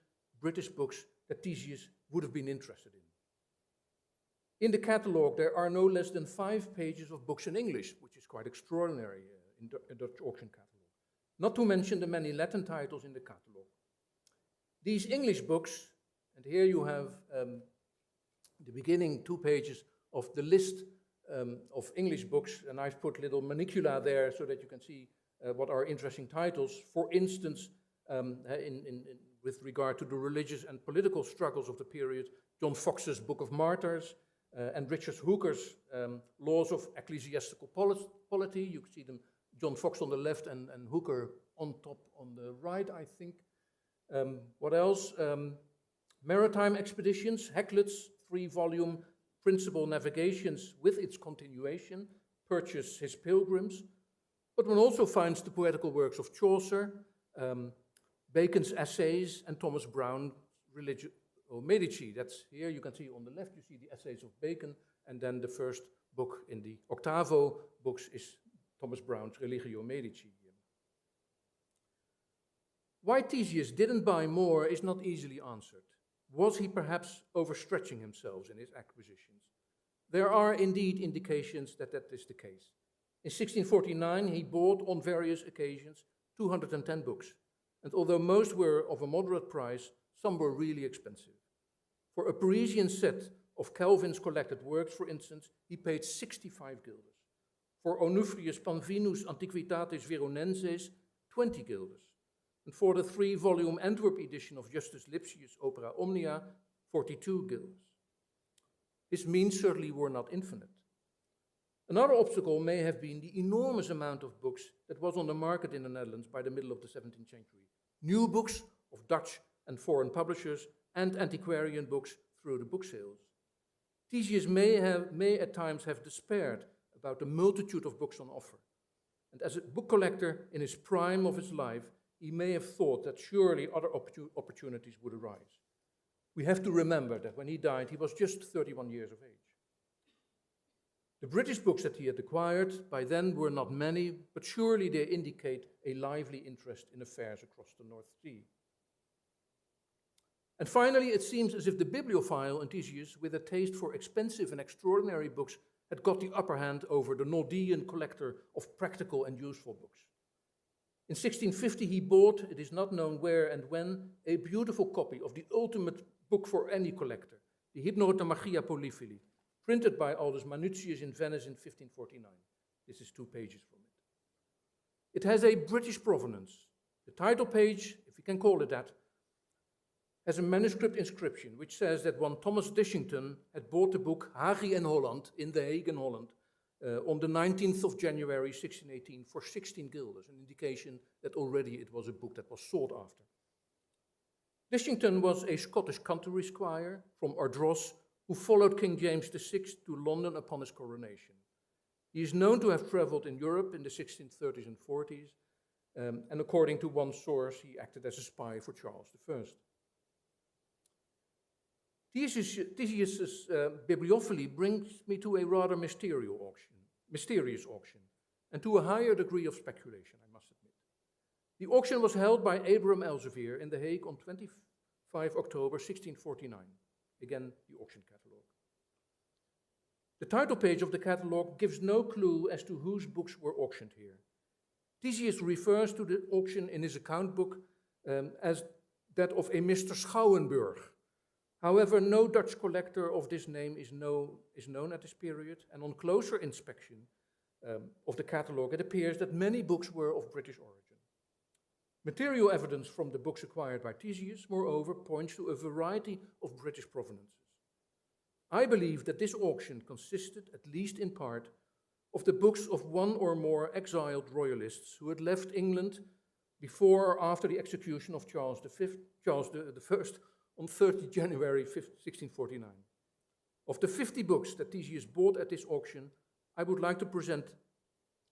British books that Thysius would have been interested in. In the catalogue, there are no less than 5 pages of books in English, which is quite extraordinary in the Dutch auction catalogue, not to mention the many Latin titles in the catalogue. These English books, and here you have the beginning 2 pages of the list of English books, and I've put little manicula there so that you can see what are interesting titles. For instance, with regard to the religious and political struggles of the period, John Fox's Book of Martyrs and Richard Hooker's Laws of Ecclesiastical Polity. You can see them, John Fox on the left and Hooker on top on the right, I think. What else? Maritime Expeditions, Hakluyt's 3-volume Principal Navigations with its continuation, Purchas His Pilgrims, but one also finds the poetical works of Chaucer, Bacon's Essays, and Thomas Brown's Religio Medici. That's here, you can see on the left, you see the Essays of Bacon, and then the first book in the octavo books is Thomas Brown's Religio Medici. Why Thysius didn't buy more is not easily answered. Was he perhaps overstretching himself in his acquisitions? There are indeed indications that that is the case. In 1649, he bought on various occasions 210 books. and although most were of a moderate price, some were really expensive. For a Parisian set of Calvin's collected works, for instance, he paid 65 guilders. For Onufrius Panvinus Antiquitates Veronenses, 20 guilders. And for the 3-volume Antwerp edition of Justus Lipsius' Opera Omnia, 42 guilders. His means certainly were not infinite. Another obstacle may have been the enormous amount of books that was on the market in the Netherlands by the middle of the 17th century. New books of Dutch and foreign publishers and antiquarian books through the book sales. Thysius may at times have despaired about the multitude of books on offer. And as a book collector in his prime of his life, he may have thought that surely other opportunities would arise. We have to remember that when he died, he was just 31 years of age. The British books that he had acquired by then were not many, but surely they indicate a lively interest in affairs across the North Sea. And finally, it seems as if the bibliophile in Thysius, with a taste for expensive and extraordinary books, had got the upper hand over the Nordean collector of practical and useful books. In 1650, he bought, it is not known where and when, a beautiful copy of the ultimate book for any collector, the Hypnotamachia Polyphili, printed by Aldus Manutius in Venice in 1549. This is 2 pages from it. It has a British provenance. The title page, if you can call it that, has a manuscript inscription which says that one Thomas Dishington had bought the book Hagi en Holland in The Hague in Holland on the 19th of January 1618 for 16 guilders, an indication that already it was a book that was sought after. Dishington was a Scottish country squire from Ardross who followed King James VI to London upon his coronation. He is known to have traveled in Europe in the 1630s and 40s, and according to one source, he acted as a spy for Charles I. Thysius's bibliophily brings me to a rather mysterious auction, and to a higher degree of speculation, I must admit. The auction was held by Abram Elsevier in The Hague on 25 October 1649. Again, the auction catalogue. The title page of the catalogue gives no clue as to whose books were auctioned here. Thysius refers to the auction in his account book as that of a Mr. Schouwenburg. However, no Dutch collector of this name is known at this period, and on closer inspection of the catalogue, it appears that many books were of British origin. Material evidence from the books acquired by Thysius, moreover, points to a variety of British provenances. I believe that this auction consisted, at least in part, of the books of one or more exiled royalists who had left England before or after the execution of Charles I on 30 January 1649. Of the 50 books that Thysius bought at this auction, I would like to present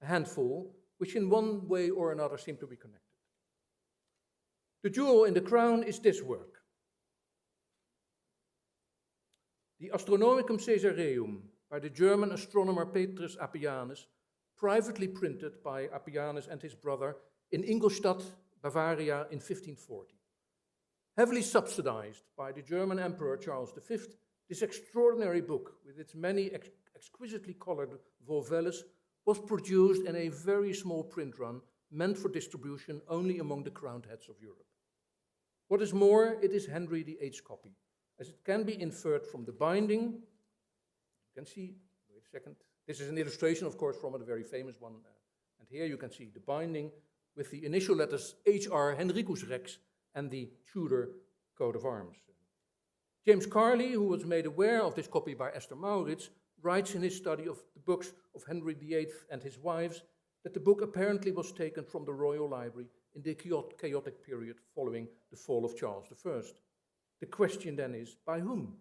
a handful, which in one way or another seem to be connected. The jewel in the crown is this work. The Astronomicum Caesareum by the German astronomer Petrus Appianus, privately printed by Appianus and his brother in Ingolstadt, Bavaria in 1540. Heavily subsidized by the German Emperor Charles V, this extraordinary book, with its many exquisitely colored volvelles, was produced in a very small print run, meant for distribution only among the crowned heads of Europe. What is more, it is Henry VIII's copy, as it can be inferred from the binding. You can see, wait a second, this is an illustration, of course, from a very famous one, and here you can see the binding with the initial letters H.R. Henricus Rex and the Tudor coat of arms. James Carley, who was made aware of this copy by Esther Maurits, writes in his study of the books of Henry VIII and his wives that the book apparently was taken from the royal library in the chaotic period following the fall of Charles I. The question then is, by whom?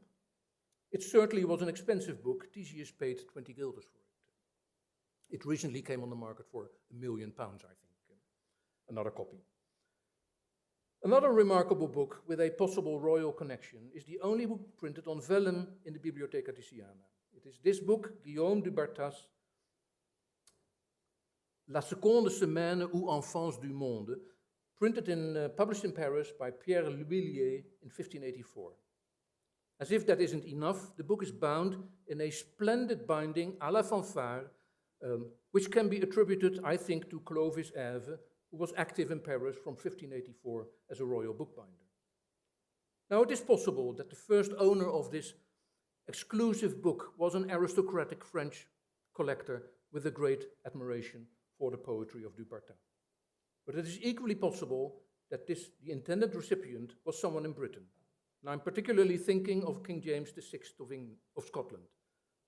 It certainly was an expensive book. Thysius paid 20 guilders for it. It recently came on the market for £1 million, I think, another copy. Another remarkable book with a possible royal connection is the only book printed on vellum in the Bibliotheca Thysiana. It is this book, Guillaume du Bartas, La seconde semaine ou enfance du monde, published in Paris by Pierre L'Huillier in 1584. As if that isn't enough, the book is bound in a splendid binding à la fanfare, which can be attributed, I think, to Clovis Herve, who was active in Paris from 1584 as a royal bookbinder. Now, it is possible that the first owner of this exclusive book was an aristocratic French collector with a great admiration for the poetry of Dubartas. But it is equally possible that the intended recipient was someone in Britain. And I'm particularly thinking of King James VI of Scotland,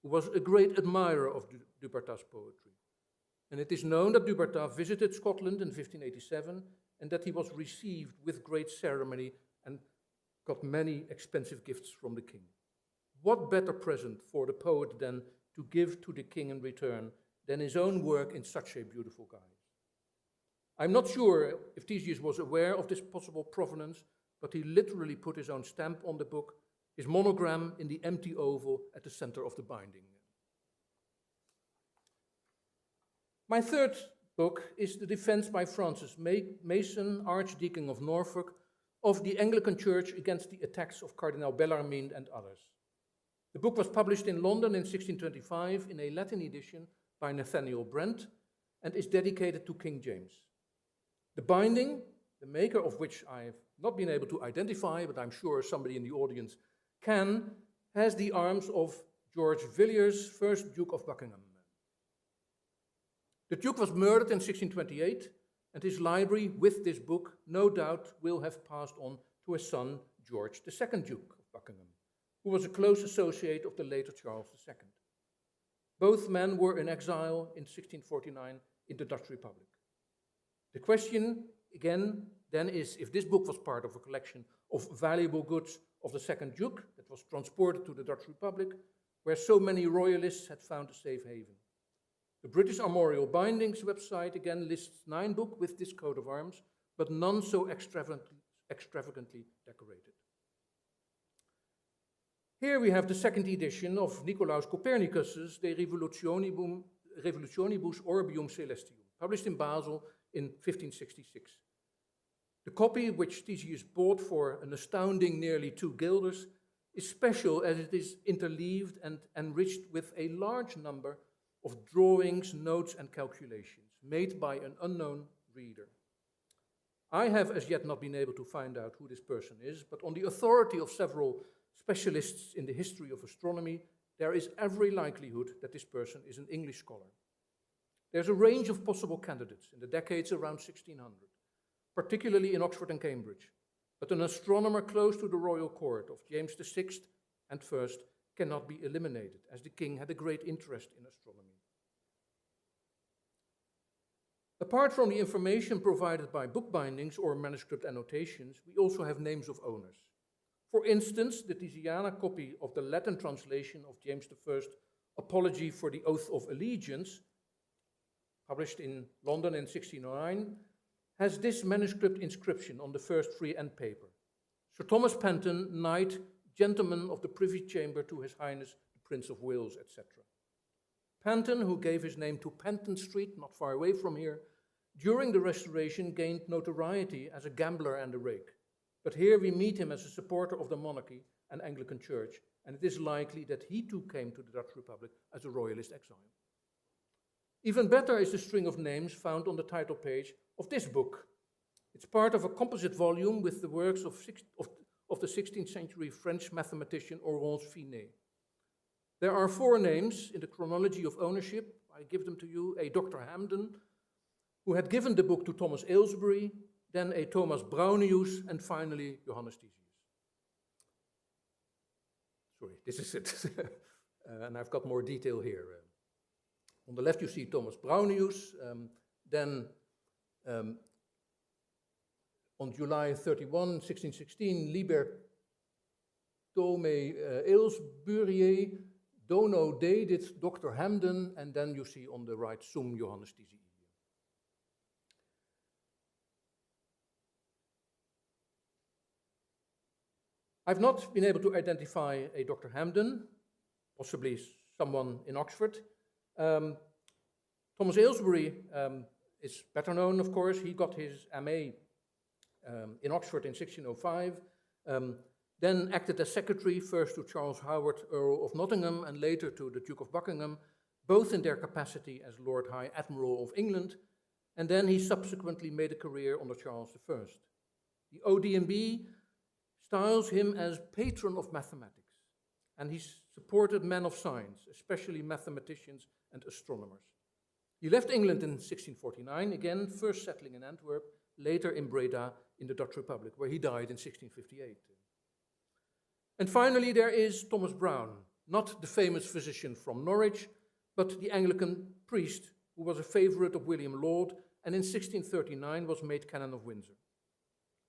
who was a great admirer of Dubartas' poetry. And it is known that Dubartas visited Scotland in 1587 and that he was received with great ceremony and got many expensive gifts from the king. What better present for the poet then to give to the king in return than his own work in such a beautiful guise? I'm not sure if Thysius was aware of this possible provenance, but he literally put his own stamp on the book, his monogram in the empty oval at the center of the binding. My third book is the defense by Francis Mason, Archdeacon of Norfolk, of the Anglican Church against the attacks of Cardinal Bellarmine and others. The book was published in London in 1625 in a Latin edition by Nathaniel Brent and is dedicated to King James. The binding, the maker of which I have not been able to identify, but I'm sure somebody in the audience can, has the arms of George Villiers, 1st Duke of Buckingham. The Duke was murdered in 1628, and his library with this book no doubt will have passed on to his son, George, the 2nd Duke of Buckingham, who was a close associate of the later Charles II. Both men were in exile in 1649 in the Dutch Republic. The question, again, then is if this book was part of a collection of valuable goods of the 2nd Duke that was transported to the Dutch Republic, where so many royalists had found a safe haven. The British Armorial Bindings website again lists 9 books with this coat of arms, but none so extravagantly decorated. Here we have the 2nd edition of Nicolaus Copernicus's De Revolutionibus Orbium Celestium, published in Basel in 1566. The copy, which Thysius bought for an astounding nearly 2 guilders, is special as it is interleaved and enriched with a large number of drawings, notes, and calculations made by an unknown reader. I have as yet not been able to find out who this person is, but on the authority of several specialists in the history of astronomy, there is every likelihood that this person is an English scholar. There's a range of possible candidates in the decades around 1600, particularly in Oxford and Cambridge, but an astronomer close to the royal court of James VI and I cannot be eliminated, as the king had a great interest in astronomy. Apart from the information provided by book bindings or manuscript annotations, we also have names of owners. For instance, the Thysiana copy of the Latin translation of James I's Apology for the Oath of Allegiance, published in London in 1609, has this manuscript inscription on the first free end paper: Sir Thomas Penton, Knight, Gentleman of the Privy Chamber to His Highness the Prince of Wales, etc. Penton, who gave his name to Penton Street, not far away from here, during the Restoration gained notoriety as a gambler and a rake. But here we meet him as a supporter of the monarchy and Anglican Church, and it is likely that he too came to the Dutch Republic as a royalist exile. Even better is the string of names found on the title page of this book. It's part of a composite volume with the works of the 16th century French mathematician Oronce Finet. There are 4 names in the chronology of ownership. I give them to you: a Dr. Hamden, who had given the book to Thomas Aylesbury, then a Thomas Brownius, and finally Johannes Thysius. Sorry, this is it. And I've got more detail here. On the left you see Thomas Brownius, then on July 31, 1616, Liber Tome Aylesbury, Dono Dedit Dr. Hamden, and then you see on the right Sum Johannes Thysius. I've not been able to identify a Dr. Hamden, possibly someone in Oxford. Thomas Aylesbury is better known, of course. He got his MA in Oxford in 1605, then acted as secretary first to Charles Howard, Earl of Nottingham, and later to the Duke of Buckingham, both in their capacity as Lord High Admiral of England and then he subsequently made a career under Charles I. The ODMB styles him as patron of mathematics, and he supported men of science, especially mathematicians and astronomers. He left England in 1649, again first settling in Antwerp, later in Breda in the Dutch Republic, where he died in 1658. And finally, there is Thomas Browne, not the famous physician from Norwich, but the Anglican priest who was a favorite of William Laud and in 1639 was made Canon of Windsor.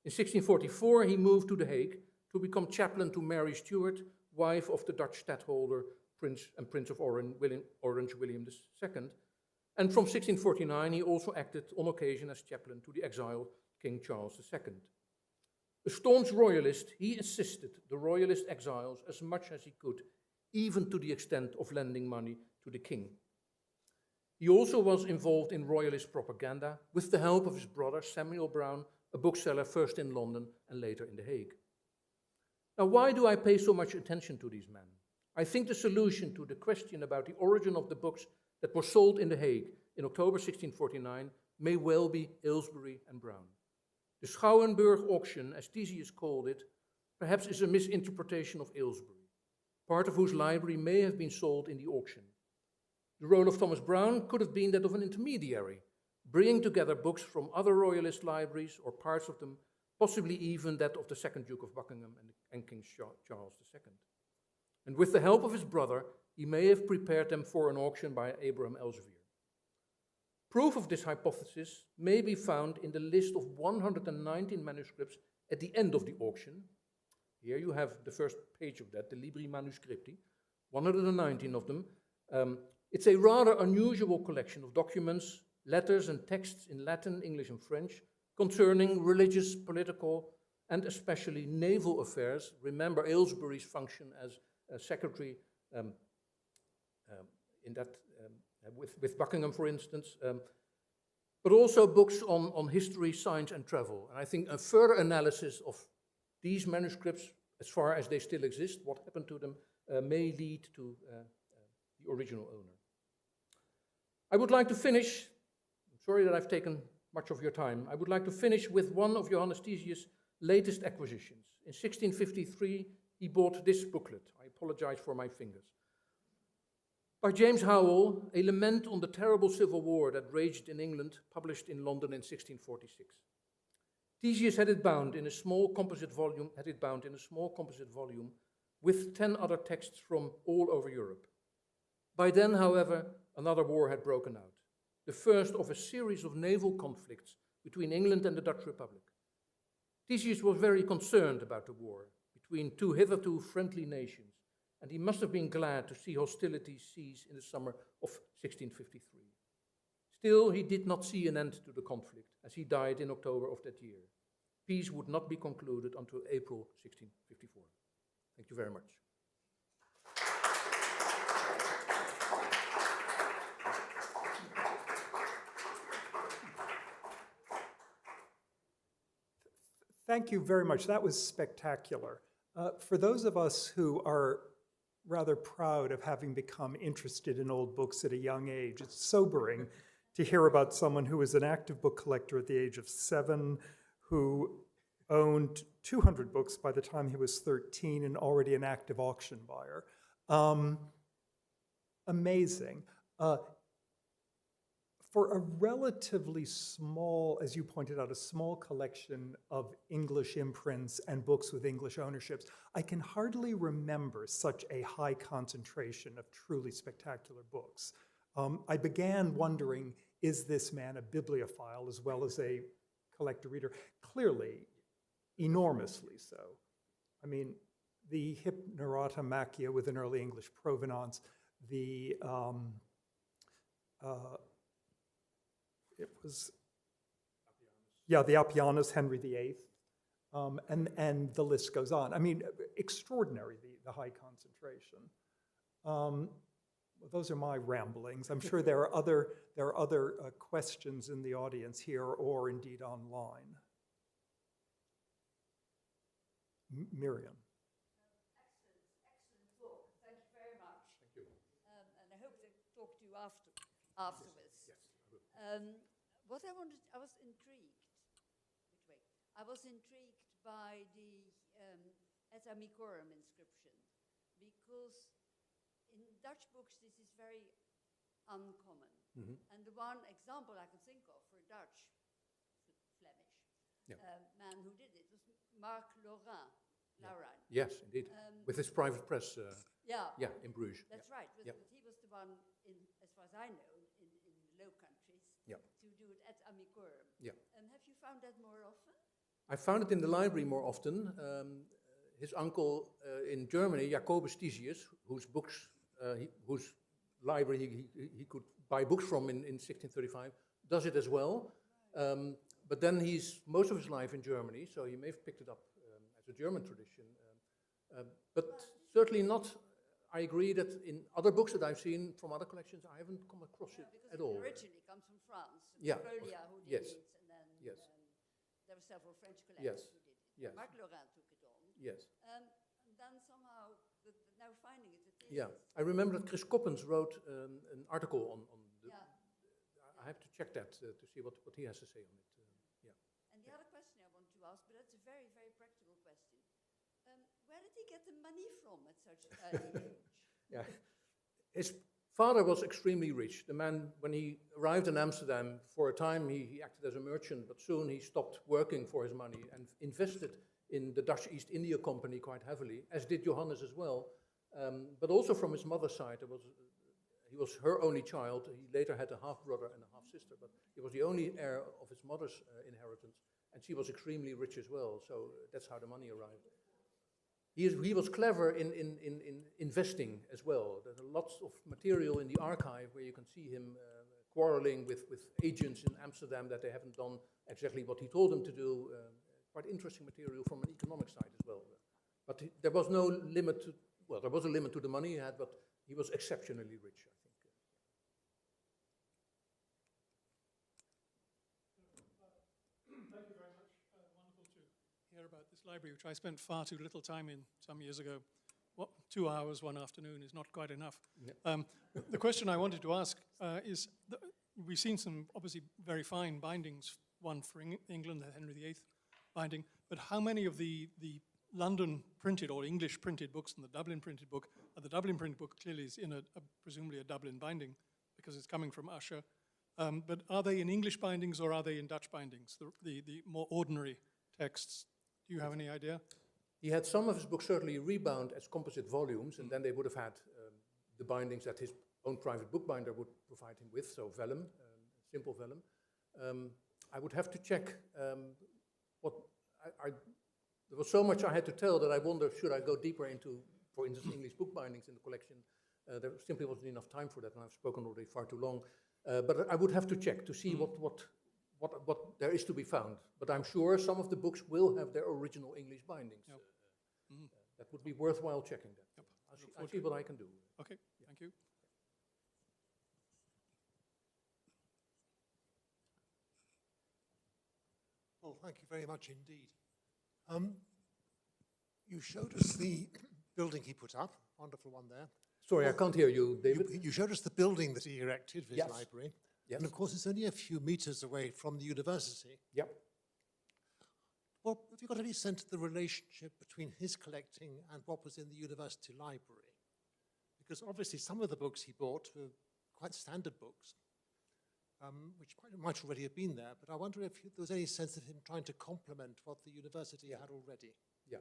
In 1644, he moved to The Hague to become chaplain to Mary Stuart, wife of the Dutch stadtholder Prince of Orange William II. And from 1649, he also acted on occasion as chaplain to the exiled King Charles II. A staunch royalist, he assisted the royalist exiles as much as he could, even to the extent of lending money to the king. He also was involved in royalist propaganda with the help of his brother Samuel Browne, a bookseller first in London and later in The Hague. Now, why do I pay so much attention to these men? I think the solution to the question about the origin of the books that were sold in The Hague in October 1649 may well be Aylesbury and Browne. The Schouwenburg auction, as Thysius called it, perhaps is a misinterpretation of Aylesbury, part of whose library may have been sold in the auction. The role of Thomas Browne could have been that of an intermediary, bringing together books from other royalist libraries or parts of them, possibly even that of the second Duke of Buckingham and King Charles II. And with the help of his brother, he may have prepared them for an auction by Abraham Elsevier. Proof of this hypothesis may be found in the list of 119 manuscripts at the end of the auction. Here you have the first page of that, the Libri Manuscripti, 119 of them. It's a rather unusual collection of documents, letters and texts in Latin, English and French concerning religious, political, and especially naval affairs. Remember Aylesbury's function as a secretary in that with Buckingham, for instance, but also books on history, science, and travel. And I think a further analysis of these manuscripts, as far as they still exist, what happened to them, may lead to the original owner. I would like to finish, I'm sorry that I've taken much of your time, I would like to finish with one of Johannes Thysius' latest acquisitions. In 1653, he bought this booklet. I apologize for my fingers. By James Howell, A Lament on the Terrible Civil War that raged in England, published in London in 1646. Thysius had it bound in a small composite volume, with 10 other texts from all over Europe. By then, however, another war had broken out, the first of a series of naval conflicts between England and the Dutch Republic. Thysius was very concerned about the war between two hitherto friendly nations, and he must have been glad to see hostilities cease in the summer of 1653. Still, he did not see an end to the conflict, as he died in October of that year. Peace would not be concluded until April 1654. Thank you very much. Thank you very much. That was spectacular. For those of us who are rather proud of having become interested in old books at a young age, it's sobering to hear about someone who was an active book collector at the age of 7, who owned 200 books by the time he was 13 and already an active auction buyer. Amazing. For a relatively small, as you pointed out, a small collection of English imprints and books with English ownerships, I can hardly remember such a high concentration of truly spectacular books. I began wondering, is this man a bibliophile as well as a collector reader? Clearly, enormously so. I mean, the Hypnerata Machia with an early English provenance, the Appianus, Henry VIII, and the list goes on. I mean, extraordinary, the high concentration. Well, those are my ramblings. I'm sure there are other questions in the audience here or indeed online. Miriam. Excellent talk. Thank you very much. Thank you. And I hope to talk to you afterwards. Yes, I will. what I wanted, I was intrigued. Wait. I was intrigued by the Et Amicorum inscription, because in Dutch books this is very uncommon. And the one example I can think of for Dutch, Flemish, man who did it was Marc Laurin. Yes, indeed. With his private press. Yeah, in Bruges. that's right. But he was the one, as far as I know, in the Low Countries to do it at Amicorum. Yeah. Have you found that more often? I found it in the library more often. His uncle in Germany, Johannes Thysius, whose books, whose library he could buy books from in 1635, does it as well. Right. But then he's most of his life in Germany, so he may have picked it up as a German tradition. But certainly not. I agree that in other books that I've seen from other collections, I haven't come across it at all. Because it originally comes from France. Yeah. Folia who did it, and then there were several French collectors who did it. Yes. Marc Laurin took it on. Yes. And then somehow, now finding it, Yeah, I remember that Chris Coppens wrote an article on the... I have to check that to see what he has to say on it. And the other question I want to ask, but that's a very, very practical question. Where did he get the money from at such an early age? Yeah, his father was extremely rich. The man, when he arrived in Amsterdam, for a time he acted as a merchant, but soon he stopped working for his money and invested in the Dutch East India Company quite heavily, as did Johannes as well. But also from his mother's side, he was her only child. He later had a half-brother and a half-sister, but he was the only heir of his mother's inheritance, and she was extremely rich as well, so that's how the money arrived. He was clever in investing as well. There's lots of material in the archive where you can see him quarreling with agents in Amsterdam that they haven't done exactly what he told them to do. Quite interesting material from an economic side as well. But there was no limit to, well, there was a limit to the money he had, but he was exceptionally rich, I think. Thank you very much. Wonderful to hear about this library, which I spent far too little time in some years ago. 2 hours one afternoon is not quite enough. Yeah. The question I wanted to ask is, we've seen some obviously very fine bindings, one for England, the Henry VIII binding, but how many of the London printed or English printed books and the Dublin printed book, the Dublin printed book clearly is in presumably a Dublin binding because it's coming from Usher, but are they in English bindings or are they in Dutch bindings, the more ordinary texts? Do you have any idea? He had some of his books certainly rebound as composite volumes, and then they would have had the bindings that his own private bookbinder would provide him with, so vellum, simple vellum. I would have to check there was so much I had to tell that I wonder, should I go deeper into, for instance, English book bindings in the collection? There simply wasn't enough time for that, and I've spoken already far too long. But I would have to check to see what there is to be found. But I'm sure some of the books will have their original English bindings. Yep. That would be worthwhile checking that. Yep. I'll see what I can do. Okay, yeah. Thank you. Well, thank you very much indeed. You showed us the building he put up, wonderful one there. Sorry, I can't hear you, David. You showed us the building that he erected for his Yes. library. Yes. And of course, it's only a few meters away from the university. Yep. Well, have you got any sense of the relationship between his collecting and what was in the university library? Because obviously some of the books he bought were quite standard books, which quite might already have been there, but I wonder if there was any sense of him trying to complement what the university had already. Yeah.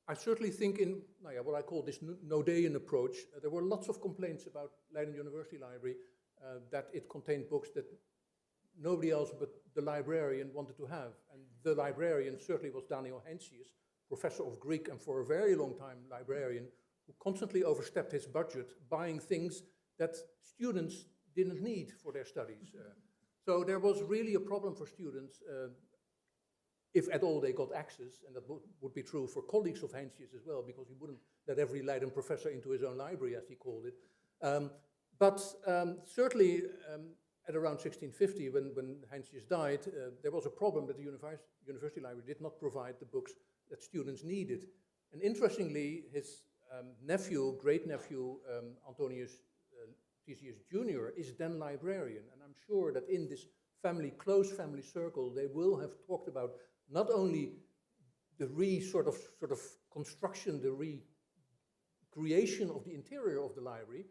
I certainly think in what I call this Nodean approach, there were lots of complaints about Leiden University Library that it contained books that nobody else but the librarian wanted to have. And the librarian certainly was Daniel Heinsius, professor of Greek and for a very long time librarian, who constantly overstepped his budget buying things that students didn't need for their studies. So there was really a problem for students, if at all they got access, and that would be true for colleagues of Heinsius as well, because he wouldn't let every Leiden professor into his own library, as he called it. But certainly at around 1650, when Heinsius died, there was a problem that the university library did not provide the books that students needed. And interestingly, his great-nephew, Antonius Thysius Jr. is then librarian, and I'm sure that in this close family circle, they will have talked about not only the sort of construction, the recreation of the interior of the library.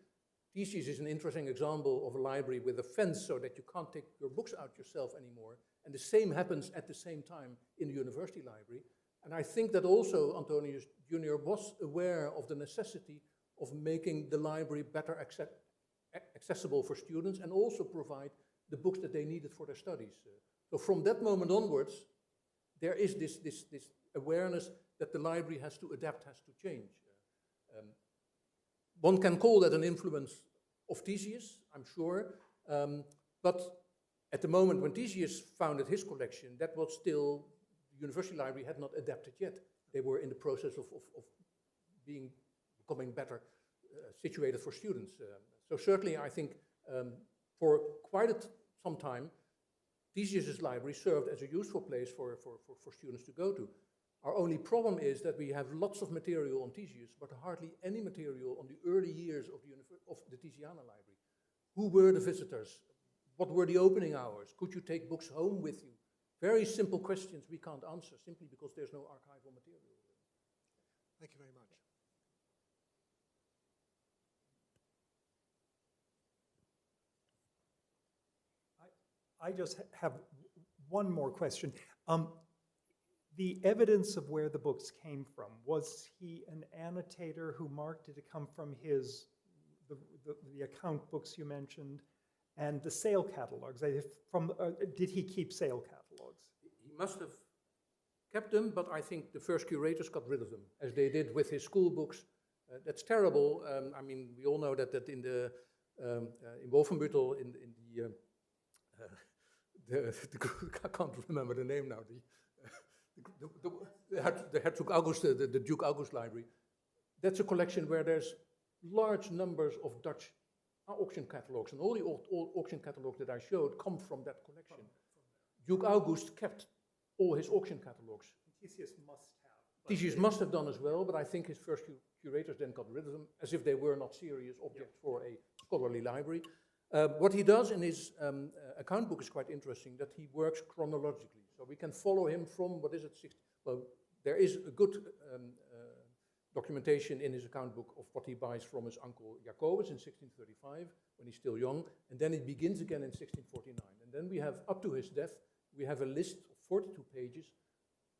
Thysius is an interesting example of a library with a fence so that you can't take your books out yourself anymore. And the same happens at the same time in the university library. And I think that also Antonius Jr. was aware of the necessity of making the library better accessible for students and also provide the books that they needed for their studies. So from that moment onwards, there is this awareness that the library has to adapt, has to change. One can call that an influence of Thysius, I'm sure, but at the moment when Thysius founded his collection, that was still, the university library had not adapted yet. They were in the process of becoming better situated for students. So certainly I think for quite some time, Thysius's library served as a useful place for students to go to. Our only problem is that we have lots of material on Thysius, but hardly any material on the early years of the Thysiana library. Who were the visitors? What were the opening hours? Could you take books home with you? Very simple questions we can't answer simply because there's no archival material. Thank you very much. I just have one more question. The evidence of where the books came from, was he an annotator who marked did it come from the account books you mentioned, and the sale catalogs? Did he keep sale catalogs? He must have kept them, but I think the first curators got rid of them, as they did with his school books. That's terrible. I mean, we all know that in Wolfenbüttel, I can't remember the name now. The Herzog August, the Duke August Library. That's a collection where there's large numbers of Dutch auction catalogs, and all the old auction catalogs that I showed come from that collection. Duke August kept all his auction catalogs. Thysius must have. Thysius must have done as well, but I think his first curators then got rid of them, as if they were not serious objects for a scholarly library. What he does in his account book is quite interesting, that he works chronologically. So we can follow him from, well, there is a good documentation in his account book of what he buys from his uncle Jacobus in 1635, when he's still young, and then it begins again in 1649. And then we have, up to his death, we have a list of 42 pages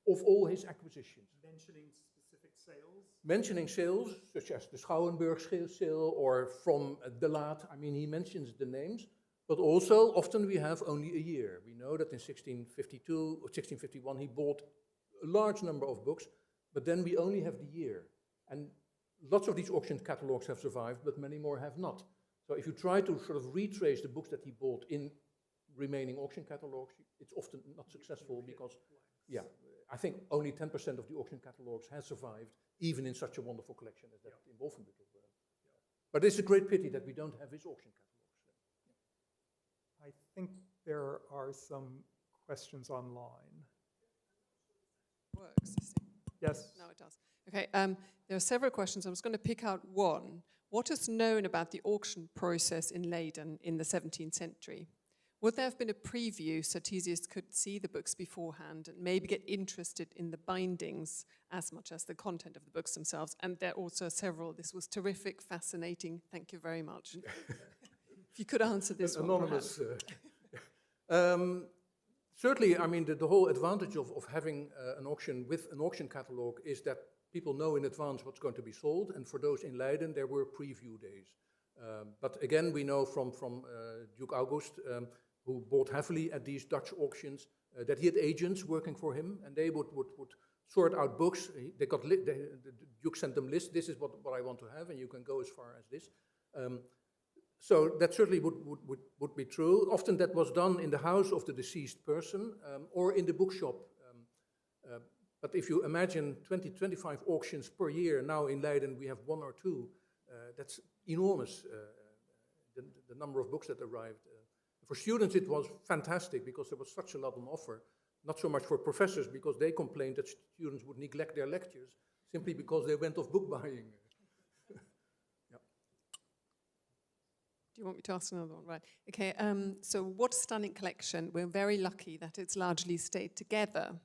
of all his acquisitions. Mentioning specific sales? Mentioning sales, such as the Schouwenburg sale or from De Laat. I mean, he mentions the names, but also often we have only a year. We know that in 1652 or 1651 he bought a large number of books, but then we only have the year. And lots of these auction catalogs have survived, but many more have not. So if you try to sort of retrace the books that he bought in remaining auction catalogs, it's often not successful because, yeah, I think only 10% of the auction catalogs has survived, even in such a wonderful collection as that in Wolfenbüttel. But it's a great pity that we don't have his auction catalogs. I think there are some questions online. Works, you see. Yes? No, it does. Okay, there are several questions. I was going to pick out one. What is known about the auction process in Leiden in the 17th century? Would there have been a preview so Thysius could see the books beforehand and maybe get interested in the bindings as much as the content of the books themselves? And there are also several. This was terrific, fascinating. Thank you very much. If you could answer this one, anonymous. Certainly, I mean, the whole advantage of having an auction with an auction catalog is that people know in advance what's going to be sold. And for those in Leiden, there were preview days. But again, we know from Duke August, who bought heavily at these Dutch auctions, that he had agents working for him, and they would sort out books. The Duke sent them lists. This is what I want to have, and you can go as far as this. So that certainly would be true. Often that was done in the house of the deceased person or in the bookshop. But if you imagine 20-25 auctions per year, now in Leiden we have one or two, that's enormous, the number of books that arrived. For students it was fantastic because there was such a lot on offer. Not so much for professors because they complained that students would neglect their lectures simply because they went off book buying. Do you want me to ask another one? Right. Okay. So what a stunning collection. We're very lucky that it's largely stayed together.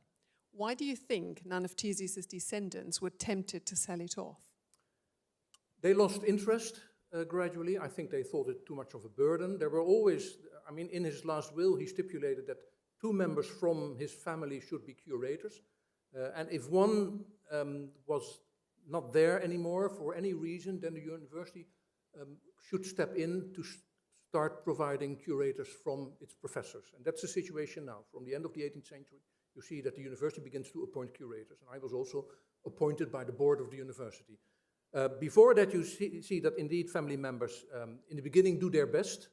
Why do you think none of Thysius' descendants were tempted to sell it off? They lost interest gradually. I think they thought it too much of a burden. There were always, I mean, in his last will, he stipulated that 2 members from his family should be curators. And if one was not there anymore for any reason, then the university should step in to start providing curators from its professors. And that's the situation now. From the end of the 18th century, you see that the university begins to appoint curators. And I was also appointed by the board of the university. Before that, you see that indeed family members in the beginning do their best.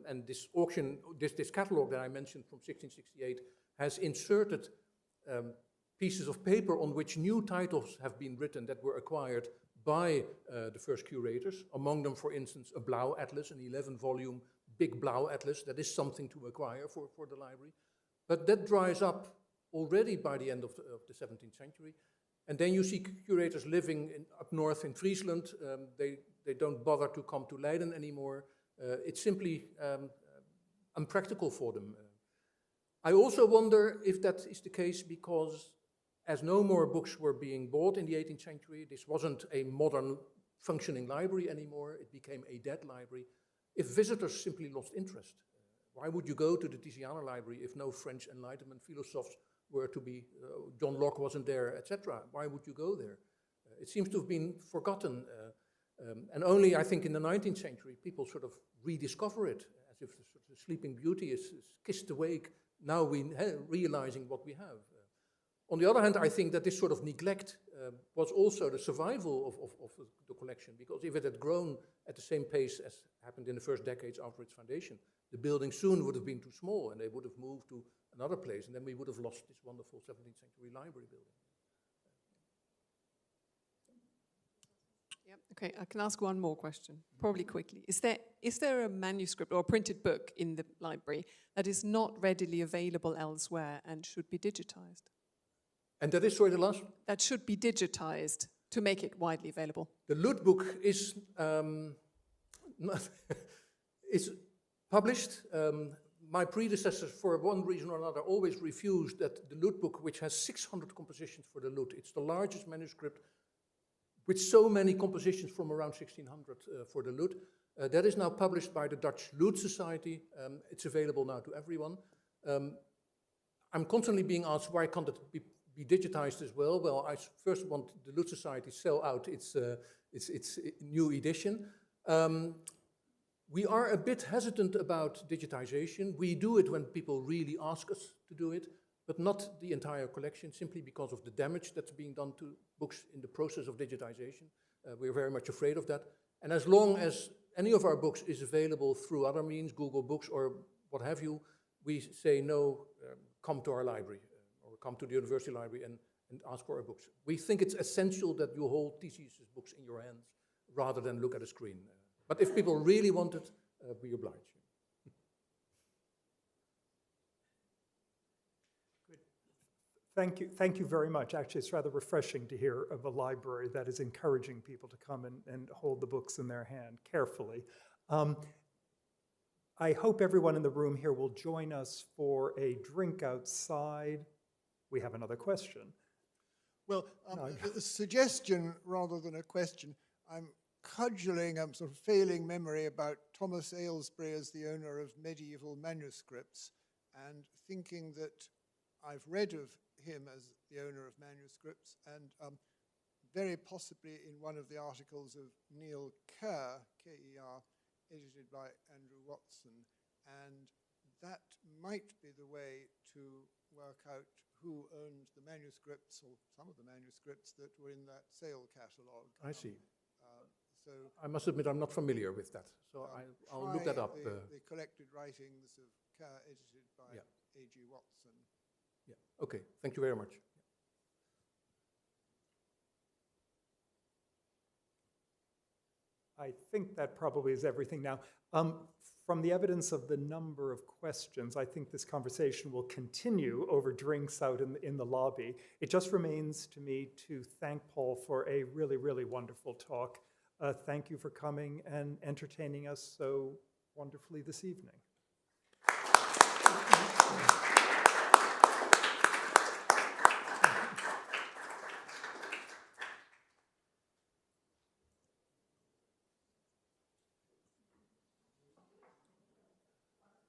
And this auction, this catalog that I mentioned from 1668 has inserted pieces of paper on which new titles have been written that were acquired by the first curators. Among them, for instance, a Blauw Atlas, an 11-volume big Blauw Atlas. That is something to acquire for the library. But that dries up already by the end of the 17th century. And then you see curators living up north in Friesland. They don't bother to come to Leiden anymore. It's simply unpractical for them. I also wonder if that is the case because as no more books were being bought in the 18th century, this wasn't a modern functioning library anymore, it became a dead library. If visitors simply lost interest, why would you go to the Thysiana library if no French Enlightenment philosophers were to be, John Locke wasn't there, etc. Why would you go there? It seems to have been forgotten. And only, I think, in the 19th century, people sort of rediscover it, as if the sleeping beauty is kissed awake, now realizing what we have. On the other hand, I think that this sort of neglect was also the survival of the collection, because if it had grown at the same pace as happened in the first decades after its foundation, the building soon would have been too small and they would have moved to another place, and then we would have lost this wonderful 17th century library building. Yep. Okay, I can ask one more question, probably quickly. Is there a manuscript or a printed book in the library that is not readily available elsewhere and should be digitized? And that is, sorry, the last? That should be digitized to make it widely available. The Lut book is is published. My predecessors, for one reason or another, always refused that the Lut book, which has 600 compositions for the Lut, it's the largest manuscript with so many compositions from around 1600 for the Lut. That is now published by the Dutch Lut Society. It's available now to everyone. I'm constantly being asked, why can't it be digitized as well? Well, I first want the Lut Society to sell out its new edition. We are a bit hesitant about digitization. We do it when people really ask us to do it, but not the entire collection, simply because of the damage that's being done to books in the process of digitization. We're very much afraid of that. And as long as any of our books is available through other means, Google Books or what have you, we say no, come to our library or come to the university library and ask for our books. We think it's essential that you hold Thysius' books in your hands rather than look at a screen. But if people really want it, we oblige. Good. Thank you very much. Actually, it's rather refreshing to hear of a library that is encouraging people to come and hold the books in their hand carefully. I hope everyone in the room here will join us for a drink outside. We have another question. Well, a suggestion rather than a question. I'm cudgeling a sort of failing memory about Thomas Aylesbury as the owner of medieval manuscripts, and thinking that I've read of him as the owner of manuscripts, and very possibly in one of the articles of Neil Kerr, K-E-R, edited by Andrew Watson, and that might be the way to work out who owned the manuscripts, or some of the manuscripts that were in that sale catalogue. I see. So I must admit I'm not familiar with that, so I'll look that up. The collected writings of Kerr, edited by A.G. Watson. Yeah. Okay, thank you very much. I think that probably is everything now. From the evidence of the number of questions, I think this conversation will continue over drinks out in the lobby. It just remains to me to thank Paul for a really, really wonderful talk. Thank you for coming and entertaining us so wonderfully this evening.